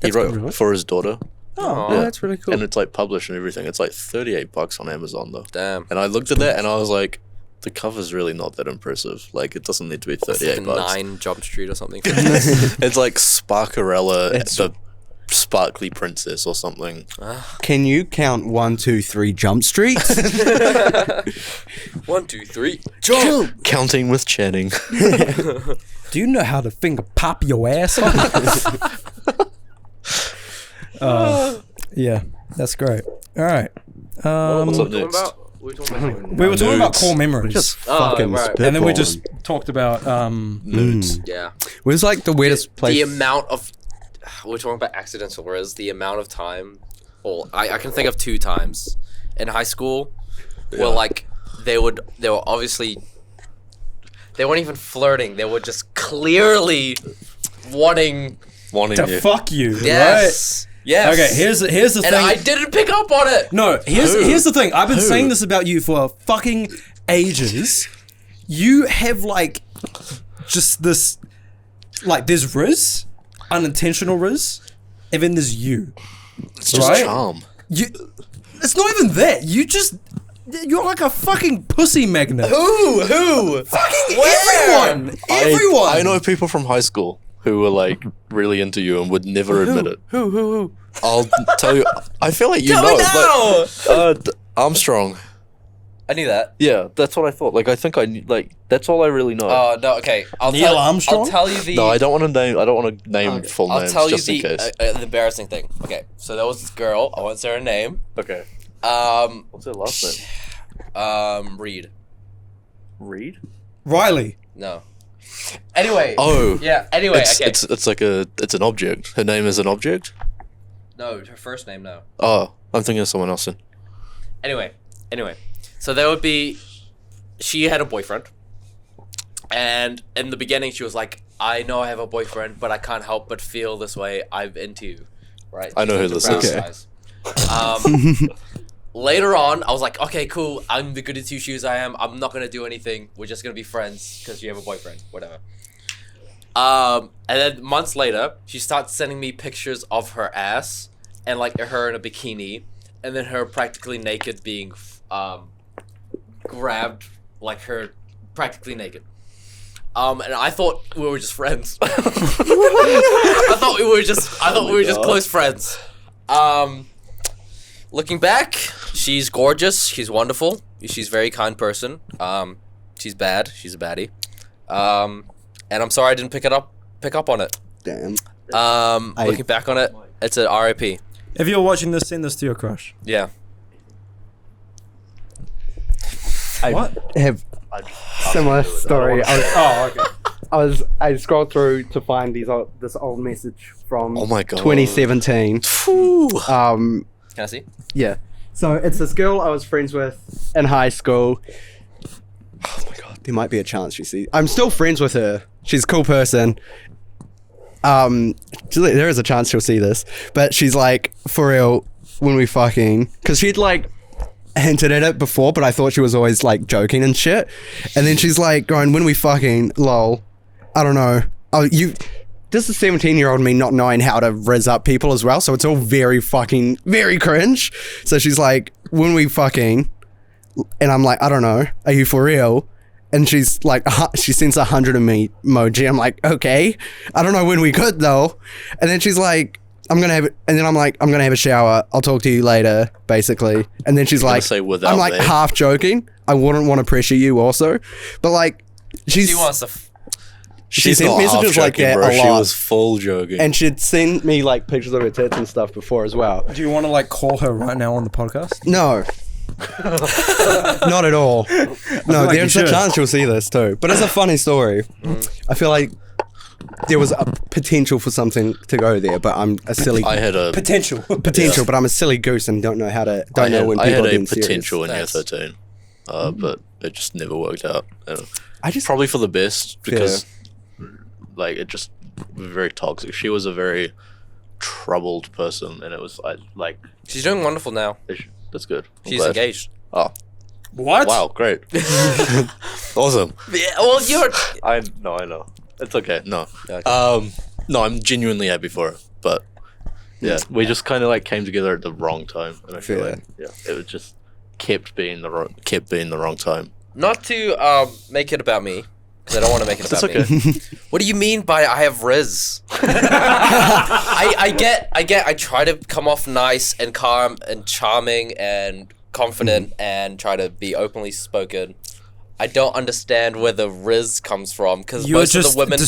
He cool, wrote really? for his daughter, Oh, Yeah. that's really cool. and it's like published and everything. It's like $38 on Amazon though. Damn. And I looked at that and I was like, the cover's really not that impressive. Like, it doesn't need to be It's like $38. 9 Jump Street or something. It's like Sparkarella, It's- the sparkly princess or something. Can you count 1, 2, 3 Jump Streets? 1, 2, 3. Jump. Counting with Channing. Do you know how to finger pop your ass? Yeah, that's great. All right. What's What are up we next? talking about? What are we talking about? We were talking about Nudes. core memories. Just Oh, fucking right. and then we spitballing. just talked about Nudes. Yeah. It was like the weirdest place. The amount of we're talking about accidental RIZZ. The amount of time, well, I can think of 2 times in high school where like they were obviously they weren't even flirting. They were just clearly wanting. Wanting to you. fuck you. Yes. Yes. Right? Okay, here's the and thing. I didn't pick up on it. No, here's the thing. I've been saying this about you for fucking ages. You have like just this, like there's RIZZ, unintentional RIZZ, and then there's you. It's just Right? charm. You, it's not even that. You're like a fucking pussy magnet. Who? Fucking Where? everyone. I know people from high school who were like really into you and would never admit it. Who? I'll tell you. I feel like you Tell know. me now. Armstrong. I knew that. Yeah, that's what I thought. Like, I think I knew, like that's all I really know. Oh no. Okay. Neil Armstrong? I'll tell you the. No, I don't want to name. I don't want to name full I'll names tell you just in case. the embarrassing thing. Okay, so there was this girl. I won't say her name. Okay. What's her last name? Reed. Reed. Riley. No. Anyway. Oh. Yeah. Anyway. It's Okay. it's like it's an object. Her name is an object. No, her first name. No. Oh, I'm thinking of someone else. Then. Anyway. So there would be. She had a boyfriend. And in the beginning, she was like, "I know I have a boyfriend, but I can't help but feel this way. I'm into you." Right. I know who She's this into is. brown eyes. Later on, I was like, okay, cool. I'm the goody two shoes I am. I'm not gonna do anything. We're just gonna be friends because you have a boyfriend. Whatever. And then months later, she starts sending me pictures of her ass and like her in a bikini, and then her practically naked being grabbed, like her practically naked. And I thought we were just friends. I thought we were just close friends. Looking back, she's gorgeous. She's wonderful. She's a very kind person. She's bad. She's a baddie. And I'm sorry I didn't pick up on it. Damn. Looking back on it, it's an RIP. If you're watching this, send this to your crush. Yeah. I have similar story. I scrolled through to find this old message from Oh my God. 2017. Can I see? Yeah. So it's this girl I was friends with in high school. Oh my god, there might be a chance she sees. I'm still friends with her. She's a cool person. There is a chance she'll see this, but she's like, for real, when we fucking, because she'd like hinted at it before, but I thought she was always like joking and shit. And then she's like going, when we fucking, lol, I don't know. Oh, this is 17-year-old me not knowing how to rizz up people as well, so it's all very cringe. So she's like, when we fucking, and I'm like, I don't know, are you for real? And she's like, she sends 100 of me emoji. I'm like, okay, I don't know when we could though. And then she's like, I'm gonna have a shower. I'll talk to you later, basically. And then she's like, say without I'm like me. half joking. I wouldn't want to pressure you also, but like, She wants to. she She's sent not half messages like joking, that bro. a She lot. was full joking. And she'd send me like pictures of her tits and stuff before as well. Do you want to like call her right now on the podcast? No. Not at all. No, like there's you a should. chance you'll see this too. But it's a funny story. I feel like there was a potential for something to go there, but I'm a silly I had a Potential. potential, but I'm a silly goose and don't know when I people had are a being potential in year Thanks. 13, but it just never worked out. I just Probably for the best because, like, it just was very toxic. She was a very troubled person, and it was like She's doing wonderful now. that's good. I'm She's glad. engaged. Oh, What? wow, great, awesome. Yeah, well, you're. I know. It's okay. No, Okay. no, I'm genuinely happy for her, but yeah, we just kind of like came together at the wrong time, and I feel Fair. like it was just kept being the wrong time. Not to make it about me, because I don't want to make it That's about okay. me. What do you mean by I have RIZZ? I try to come off nice and calm and charming and confident and try to be openly spoken. I don't understand where the RIZZ comes from, because You're most just of the women...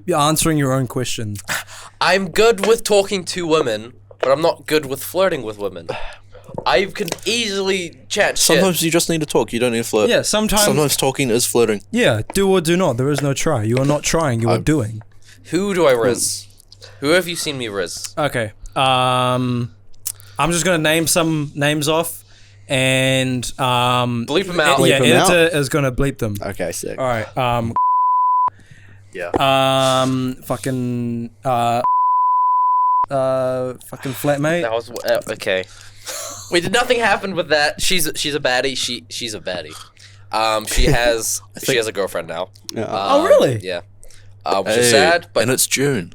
you're answering your own question. I'm good with talking to women, but I'm not good with flirting with women. I can easily chat shit. Sometimes you just need to talk. You don't need to flirt. Yeah, sometimes talking is flirting. yeah, do or do not. There is no try. You are not trying, you are doing. Who do I RIZZ? Who have you seen me RIZZ? Okay. I'm just gonna name some names off and Bleep them out. Bleep yeah, 'em editor is gonna bleep them. okay, sick. Alright, Yeah. fucking fucking flatmate. That was okay. Wait, nothing happened with that. She's a baddie. She's a baddie. She has a girlfriend now. Oh, really? Yeah. Which is sad, but and it's June.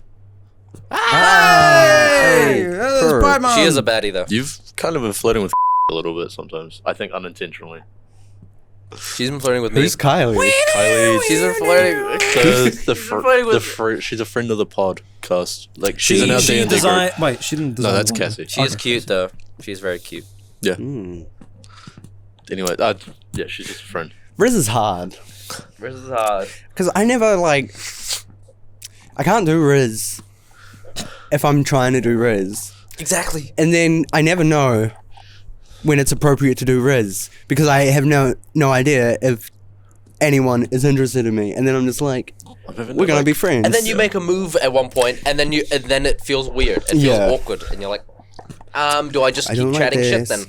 Hey, she is a baddie though. You've kind of been flirting with a little bit sometimes. I think unintentionally. She's been flirting with me. Who's Kylie? Kylie, She's been flirting. she's a friend of the podcast. Like she's in our She D&D designed. group. Wait, she didn't design. No, that's one. Cassie. She is cute though. She's very cute. Yeah. Mm. Anyway, yeah, she's just a friend. RIZZ is hard. RIZZ is hard. Because I never like... I can't do RIZZ if I'm trying to do RIZZ. Exactly. And then I never know when it's appropriate to do RIZZ. Because I have no idea if anyone is interested in me. And then I'm just like, we're going to be friends. And then you make a move at one point, and then it feels weird. It feels Yeah. awkward, and you're like, do I just I keep don't like chatting shit this. then?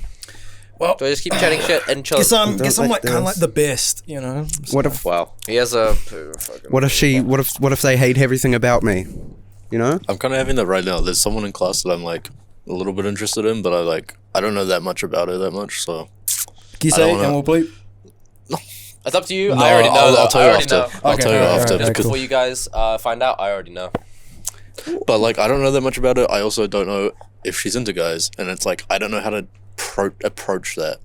Well, Do I just keep chatting shit and chill? guess I'm like like kind of this. like the best, you know. What if... Wow. He has a. What if they hate everything about me? You know? I'm kind of having that right now. There's someone in class that I'm like a little bit interested in, but I don't know that much about her that much. So Can you I say don't and wanna- we'll bleep? It's up to you. No, I already know. I'll tell I you already after. know. I'll tell you alright, after alright, because Before you guys find out, I already know. But like, I don't know that much about it. I also don't know if she's into guys, and it's like I don't know how to approach that.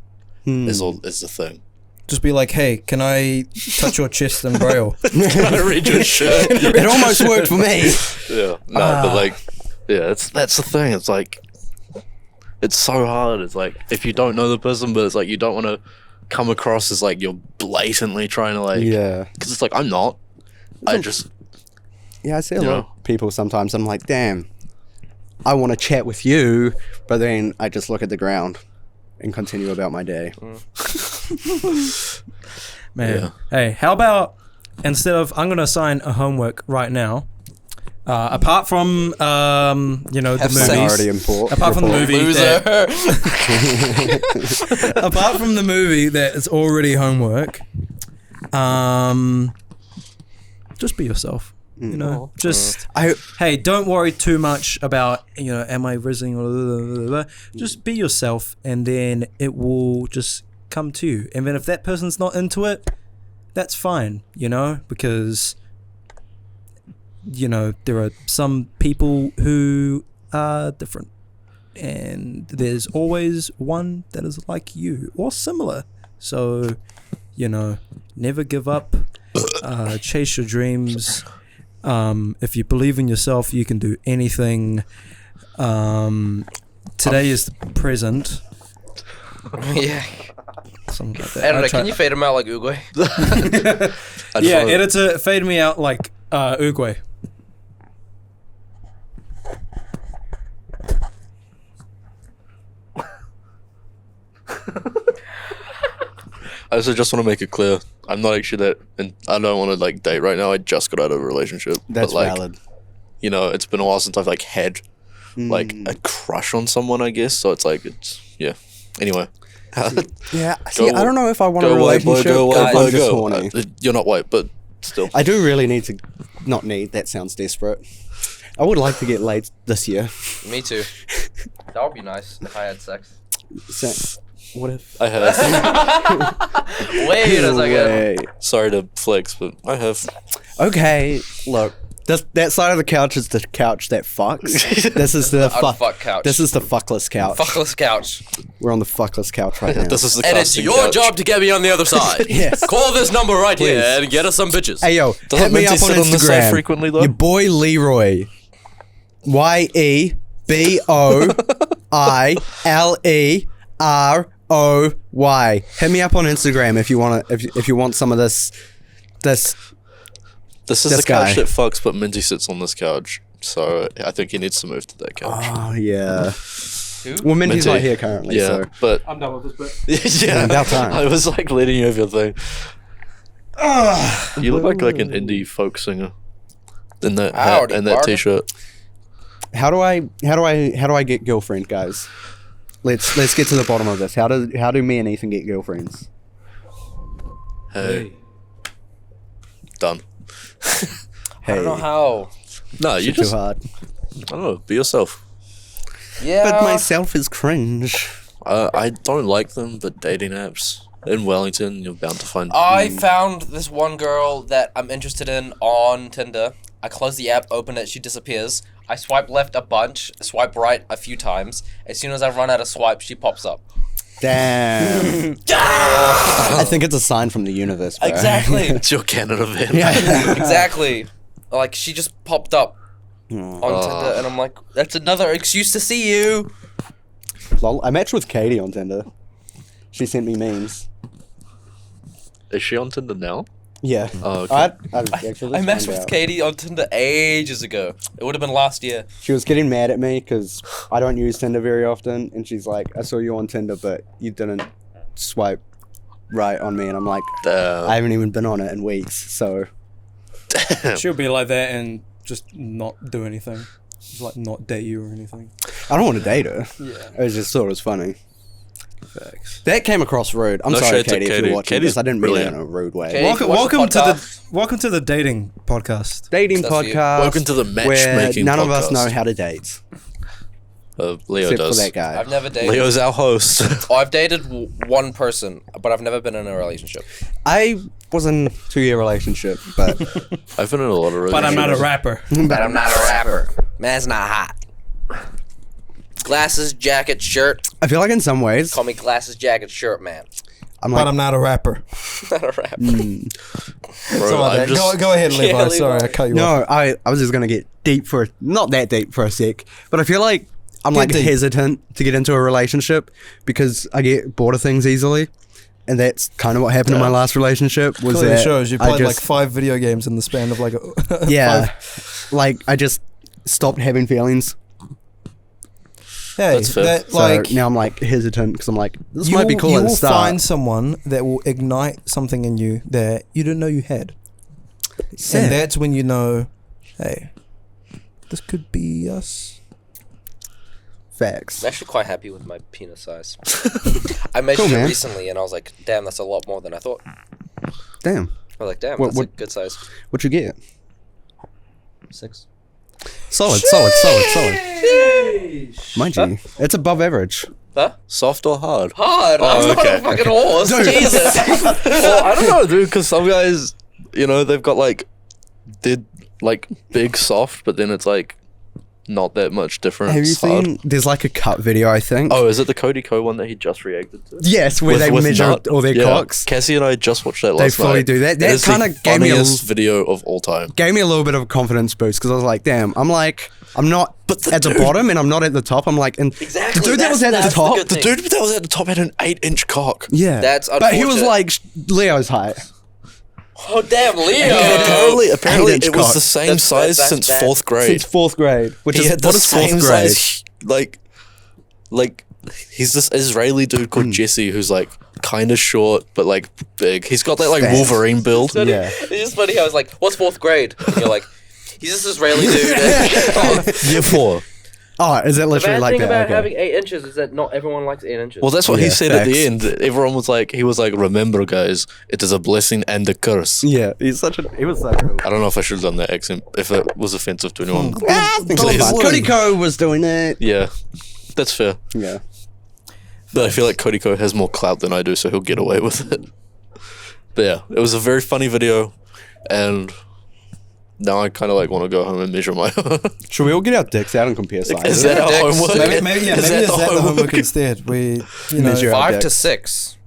Is the thing. Just be like, hey, can I touch your chest in braille? Can I read your shirt? It almost worked for me. Yeah, no, but like, yeah, that's the thing. It's like, it's so hard. It's like if you don't know the person, but it's like you don't want to come across as like you're blatantly trying to like, Yeah. because it's like I'm not. I just Yeah, I see a You lot know? of people sometimes. I'm like, damn, I want to chat with you, but then I just look at the ground and continue about my day. Man. Yeah. Hey, how about instead of I'm gonna assign a homework right now, Apart from the Have movies. Minority Report. Apart from the movie, Loser. apart from the movie that is already homework, just be yourself. You know, just hey, don't worry too much about am I rizzing or blah, blah, blah. Just be yourself, and then it will just come to you. And then if that person's not into it, that's fine. Because there are some people who are different, and there's always one that is like you or similar. So never give up. Chase your dreams. If you believe in yourself, you can do anything. Today is the present. Yeah. Something like that. Editor, can you fade him out like Uguay? Editor, fade me out like Uguay. I also just want to make it clear, I'm not actually that, and I don't want to date right now. I just got out of a relationship. That's but, valid. It's been a while since I've had a crush on someone, I guess. So it's yeah. Anyway. Yeah. See, I don't know if I want a relationship. I'm just horny. You're not white, but still. I do really need to. Not need. That sounds desperate. I would like to get laid this year. Me too. That would be nice if I had sex. What if I have. Wait a second. Sorry to flex, but I have. Okay, look. That side of the couch is the couch that fucks. This is the Unfuck couch. This is the fuckless couch. Fuckless couch. We're on the fuckless couch right now. This is the And it's casting your couch. job to get me on the other side. Yes. Call this number right here Please. and get us some bitches. Hey yo, Doesn't hit me Minty up on sit on this side Instagram. frequently, though? Your boy Leroy. YEBOILEROY. Hit me up on Instagram if you want if you want some of this. This is This the couch guy. that fucks, but Minty sits on this couch. So I think he needs to move to that couch. Oh yeah. Who? Well, Minty's Minty. not here currently. Yeah, So. but I'm done with this bit. yeah, About time. I was leading you over your thing. You look like an indie folk singer in that hat Howdy, and that partner. t-shirt. How do I get girlfriend, guys? Let's get to the bottom of this. How do me and Ethan get girlfriends? Hey, done. Hey, I don't know how. No, you too just hard. I don't know. Be yourself. Yeah. But myself is cringe. I don't like them, but dating apps in Wellington, you're bound to find. I found this one girl that I'm interested in on Tinder. I close the app, open it, she disappears. I swipe left a bunch, swipe right a few times. As soon as I run out of swipe, she pops up. Damn. I think it's a sign from the universe, bro. Exactly. It's your Canada van. Yeah. Exactly. Like, she just popped up on Tinder, and I'm like, that's another excuse to see you. Lol, I matched with Katie on Tinder. She sent me memes. Is she on Tinder now? Yeah. Oh, okay. I I matched with Katie on Tinder ages ago. It would have been last year. She was getting mad at me because I don't use Tinder very often, and she's like, "I saw you on Tinder, but you didn't swipe right on me," and I'm like, "I haven't even been on it in weeks." So She'll be like that and just not do anything. Just like not date you or anything. I don't want to date her. Yeah. I just thought it was funny. Facts. That came across rude. I'm No sorry, shade to Katie, if Katie. you're watching Katie's this. I didn't mean it in brilliant. a rude way. Katie, Welcome, watch the welcome to the dating podcast. Dating That's for you. podcast. Welcome to the where matchmaking none of us podcast. know how to date, Leo except does. for that guy. I've never dated. Leo's our host. Oh, I've dated one person, but I've never been in a relationship. I was in a 2-year relationship, but I've been in a lot of relationships. But I'm not a rapper. But I'm not a rapper. Man's not hot. Glasses, jacket, shirt. I feel like in some ways Call me glasses, jacket, shirt, man. I'm like, But I'm not a rapper. Not a rapper. Bro, I'm just, Go ahead, Levi. Yeah, Sorry, Levi. I cut you off. no, I was just gonna get deep for not that deep for a sec, but I feel like I'm like deep. hesitant to get into a relationship because I get bored of things easily, and that's kind of what happened in my last relationship. Was Clearly that shows you I played like just- 5 video games in the span of like yeah, like I just stopped having feelings. Hey, That's fair. that, So like now I'm like hesitant because I'm like this you might be cool you at the will start. find someone that will ignite something in you that you didn't know you had. Sad. And that's when you know, hey, this could be us. Facts. I'm actually quite happy with my penis size. I measured Cool, it man. recently and I was like, damn, that's a lot more than I thought. Damn. I was like, damn, What- that's what- a good size. What'd you get? 6. Solid. Mind you, it's above average. Huh? Soft or hard? Hard! I'm not a fucking horse! Jesus! Well, I don't know, dude, because some guys, you know, they've got like, they're like big soft, but then it's like not that much different. Have you It's hard. seen? There's like a cut video, I think. Oh, is it the Cody Co one that he just reacted to? Yes, where they measure Nut? all their Yeah. cocks. Cassie and I just watched that They last night. fully do that. It That is the kind of gave me a funniest video of all time. gave me a little bit of a confidence boost because I was like, damn, I'm not at the bottom and I'm not at the top. I'm like, and Exactly, the dude that was at that's the top, good The thing. dude that was at the top had an 8-inch cock. yeah, That's but he was unfortunate. like Leo's height. Oh, damn, Leo! And apparently 8-inch it was cock. the same That's- size that's since bad. 4th grade. Since 4th grade, which He is had what the is 4th same grade? size, like he's this Israeli dude called Jesse who's like kind of short but like big. He's got that like Fat. Wolverine build. Yeah. It's just funny how I was like, what's 4th grade? And you're like, he's just Israeli dude. Year 4. Oh, is it The literally bad like thing that? about Okay. having 8 inches is that not everyone likes 8 inches. Well, that's what he Yeah, said at the facts. end. Everyone was like, he was like, remember guys, it is a blessing and a curse. Yeah, he was such a I don't know if I should have done that accent if it was offensive to anyone. Please. Cody Co was doing it. Yeah, that's fair. Yeah. But I feel like Cody Co has more clout than I do, so he'll get away with it. But yeah, it was a very funny video, and now I kind of like want to go home and measure my own. Should we all get our dicks out and compare sizes? Is that our Dicks. homework? Maybe Is that's the the homework? homework instead. We, you know, Measure our 5 to dicks. 6.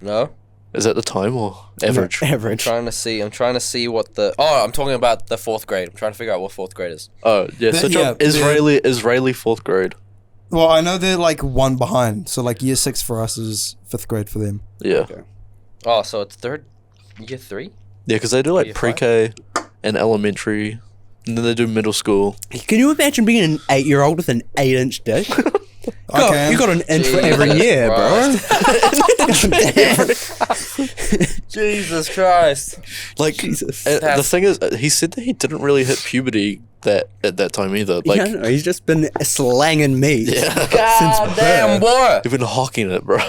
No? Is that the time or average? Average. I'm trying to see what the... Oh, I'm talking about the 4th grade. I'm trying to figure out what 4th grade is. Oh yeah, so Yeah, Israeli 4th grade. well, I know they're like one behind, so like year 6 for us is 5th grade for them. Yeah, Oh, so it's year 3? yeah, because they do like Year pre-K and elementary, and then they do middle school. Can you imagine being an 8-year-old with an 8-inch dick? Okay. You got an inch for every year, bro. Jesus Christ. Like Jesus. the thing is, he said that he didn't really hit puberty at that time either. Like, Yeah, I know, he's just been slanging meat. yeah, God damn, boy. he's been hawking it, bro.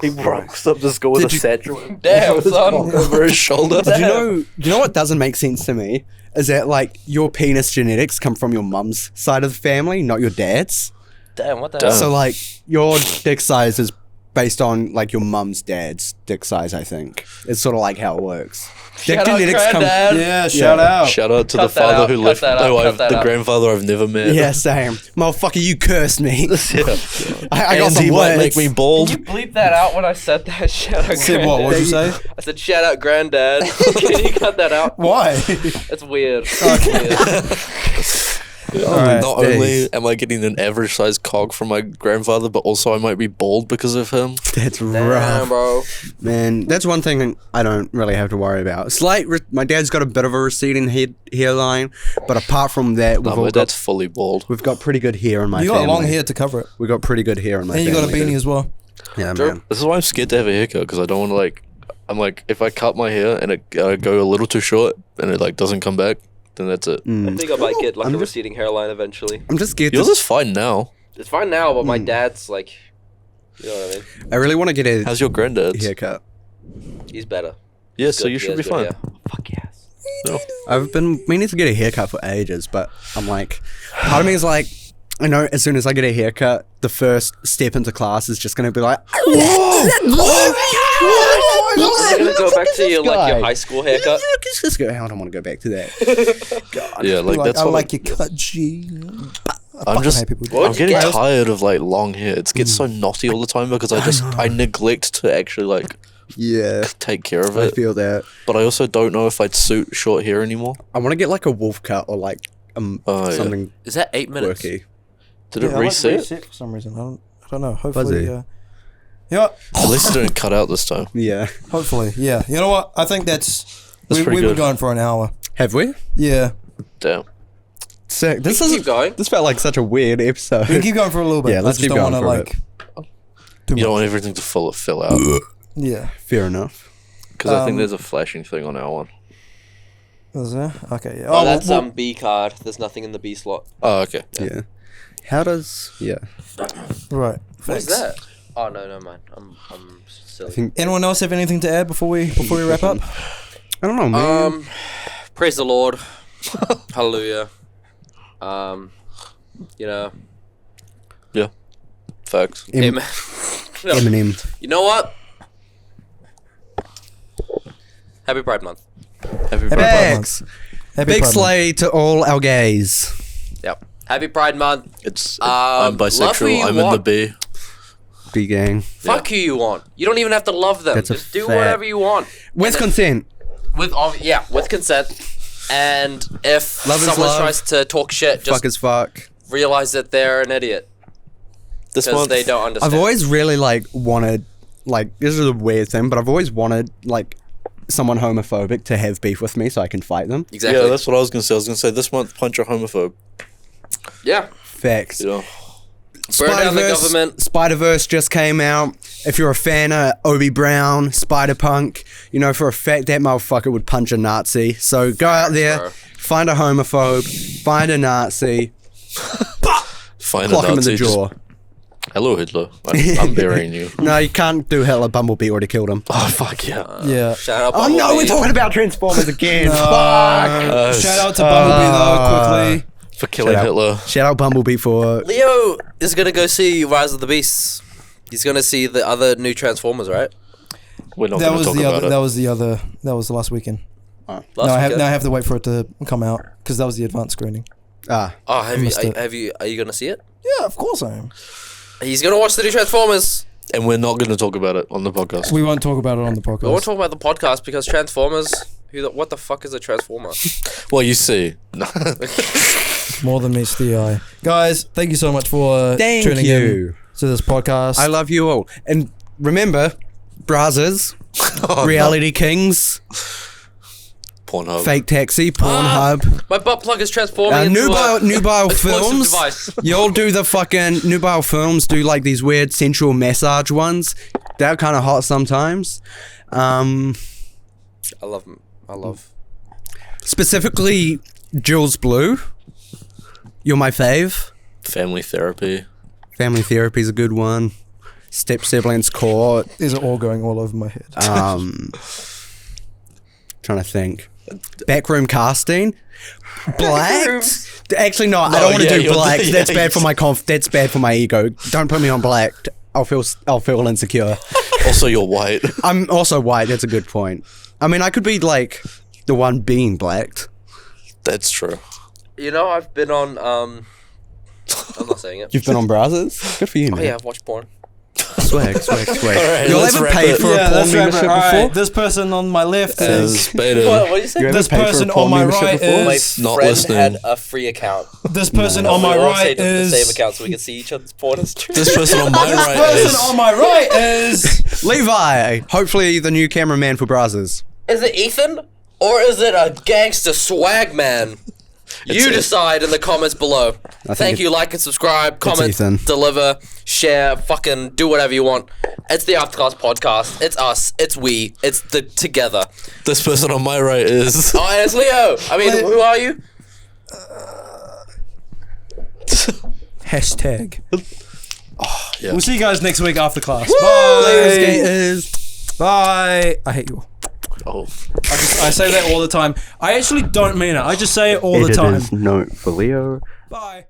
He rocks up to school with a satchel Damn, son. over his shoulder. Do you know what doesn't make sense to me? Is that like your penis genetics come from your mum's side of the family, not your dad's. Damn, what the Damn. hell? So like your dick size is based on like your mum's dad's dick size, I think. It's sort of like how it works. Dick Shout out, Granddad. Yeah, shout out. Shout out to Cut the father that out, who cut left. that out, No, cut that the out. grandfather I've never met. Yeah, same. Motherfucker, you cursed me. yeah. I got And some he words. might make me Can bald. you bleep that out when I said that? Shout out, Said what? What'd you say? I said shout out, Granddad. Can you cut that out? Why? It's weird. It's weird. Alright. Not only am I getting an average sized cog from my grandfather, but also I might be bald because of him. That's Damn, rough, bro. man. That's one thing I don't really have to worry about. Slight. My dad's got a bit of a receding hairline, but apart from that, No, my dad's fully bald. we've got pretty good hair in my You family. got long hair to cover it. We got pretty good hair in my And family. you got a beanie dude. as well. Yeah, True. man. This is why I'm scared to have a haircut because I don't want to like. I'm like, if I cut my hair and it go a little too short and it like doesn't come back, then that's it. I think I might get like I'm a just- receding hairline eventually. I'm just scared. Yours To, is fine now. It's fine now, but my dad's like, you know what I mean? I really want to get a How's your granddad's? haircut. He's better. Yeah, so Good, you should he be has fine. good hair. Fuck yes. No. I've been meaning to get a haircut for ages, but I'm like, part of me is like, I know as soon as I get a haircut, the first step into class is just going to be like, You're gonna go back to your like your guy. high school haircut. Just go. I don't want to go back to that. Yeah, like Like, that's I what like your cut, G. I'm just. hate people do What? I'm getting Yeah. tired of like long hair. It gets so knotty all the time because I neglect to actually like Yeah, take care of I it. feel that. But I also don't know if I'd suit short hair anymore. I want to get like a wolf cut or like Oh, yeah. something Is that 8 minutes? quirky. Did Yeah, it I like reset? reset for some reason. I don't know. Fuzzy. Hopefully, yeah. At least it didn't cut out this time. Yeah. Hopefully, yeah. You know what? I think That's we pretty were good. going for an hour. Have we? Yeah. Damn. Sick. This Keep is going. This felt like such a weird episode. We can keep going for a little bit. Yeah, let's I just keep don't going wanna, for a like, too You don't much. want everything to fill out Yeah. Fair enough. because I think there's a flashing thing on our one. Is there? Okay. Yeah. Oh, well, that's B card. There's nothing in the B slot. Oh, okay. Yeah. How does? Yeah. right. What is Thanks. that? Oh no, never mind. I'm silly. I think. Anyone else have anything to add before we wrap up? I don't know, man. Praise the Lord. Hallelujah. You know. Yeah. Facts. Amen. No. Eminem. You know what? Happy Pride Month. Happy Happy birthday. Pride Thanks. Happy Big Pride Month. slay to all our gays. Yep. Happy Pride Month. It's Love I'm who bisexual. you I'm in the want. B. B gang. Fuck who you want. You don't even have to love them. That's a Just do fact. whatever you want. With And consent. with consent. And if Love is someone love. tries to talk shit, just Fuck as fuck. realize that they're an idiot This because month, they don't understand. I've always really wanted, this is a weird thing, but I've always wanted someone homophobic to have beef with me so I can fight them. exactly. Yeah, that's what I was gonna say. I was gonna say this month, punch a homophobe. Yeah. Facts. You know. Burn down the government. Spider-Verse just came out. If you're a fan of Obi Brown, Spider-Punk, you know for a fact that motherfucker would punch a Nazi. So go out there, bro. find a homophobe, find a Nazi, Find clock a him in Nazi. the jaw. Hello, Hitler. I'm burying you. No, you can't do Hitler. Bumblebee already killed him. Oh fuck yeah. Yeah. Shout out. Oh no, Bumblebee. we're talking about Transformers again. Fuck. Shout out to Bumblebee though, quickly. For killing Shout out. Hitler. Shout out Bumblebee for Leo is gonna go see Rise of the Beasts. He's gonna see the other new Transformers, right? We're not That gonna was talk the about other. it. That was the last weekend. Last Now I weekend. have to wait for it to come out because that was the advanced screening. Oh, missed it. are you gonna see it? Yeah, of course I am. He's gonna watch the new Transformers. And we're not gonna talk about it on the podcast. We won't talk about it on the I won't podcast. talk about the podcast because Transformers. What the fuck is a Transformer? Well, you see. More than meets the eye. Guys, thank you so much for Thank tuning you. in to this podcast. I love you all. And remember, Brazzers, Oh, Reality Kings, Pornhub. Fake Taxi, Pornhub, My butt plug is transforming into Nubile explosive Films. device. Y'all do the fucking Nubile Films do these weird sensual massage ones. They're kind of hot sometimes. I love. Specifically, Jules Blue. You're my fave. Family therapy. Family Therapy's a good one. Step Siblings Court. These are all going all over my head. Trying to think. Backroom Casting. Blacked. Actually, no. I No, don't want to yeah, do you're- black. yeah, That's bad you- for my That's bad for my ego. Don't put me on black. I'll feel insecure. Also, you're white. I'm also white. That's a good point. I mean, I could be the one being blacked. That's true. You know, I've been on. I'm not saying it. You've been on Brazzers? Good for you, Oh man. yeah, I've watched porn. Swag. Alright, You'll let's ever wrap paid it. for a porn membership before? This person on my left As is. beta. What do you say? You ever This paid for a person porn on my membership right before? My is. Not friend listening. had a free account. This person on my We all right saved up the same is. account so we could see each other's porn history. This person on my This right person is. on my right is. Levi. Hopefully the new cameraman for Brazzers. Is it Ethan or is it a gangster swag man? You It's- decide in the comments below. Thank it- you, like and subscribe, comment, Ethan. deliver, share, fucking do whatever you want. It's the Afterclass podcast. It's us. It's we. It's the together. This person on my right is. Oh, and it's Leo. I mean, who are you? Hashtag. Yeah. We'll see you guys next week after class. Laters, Bye. Bye. I hate you all. Oh. I say that all the time. I actually don't mean it. I just say it all the time. Note for Leo. Bye.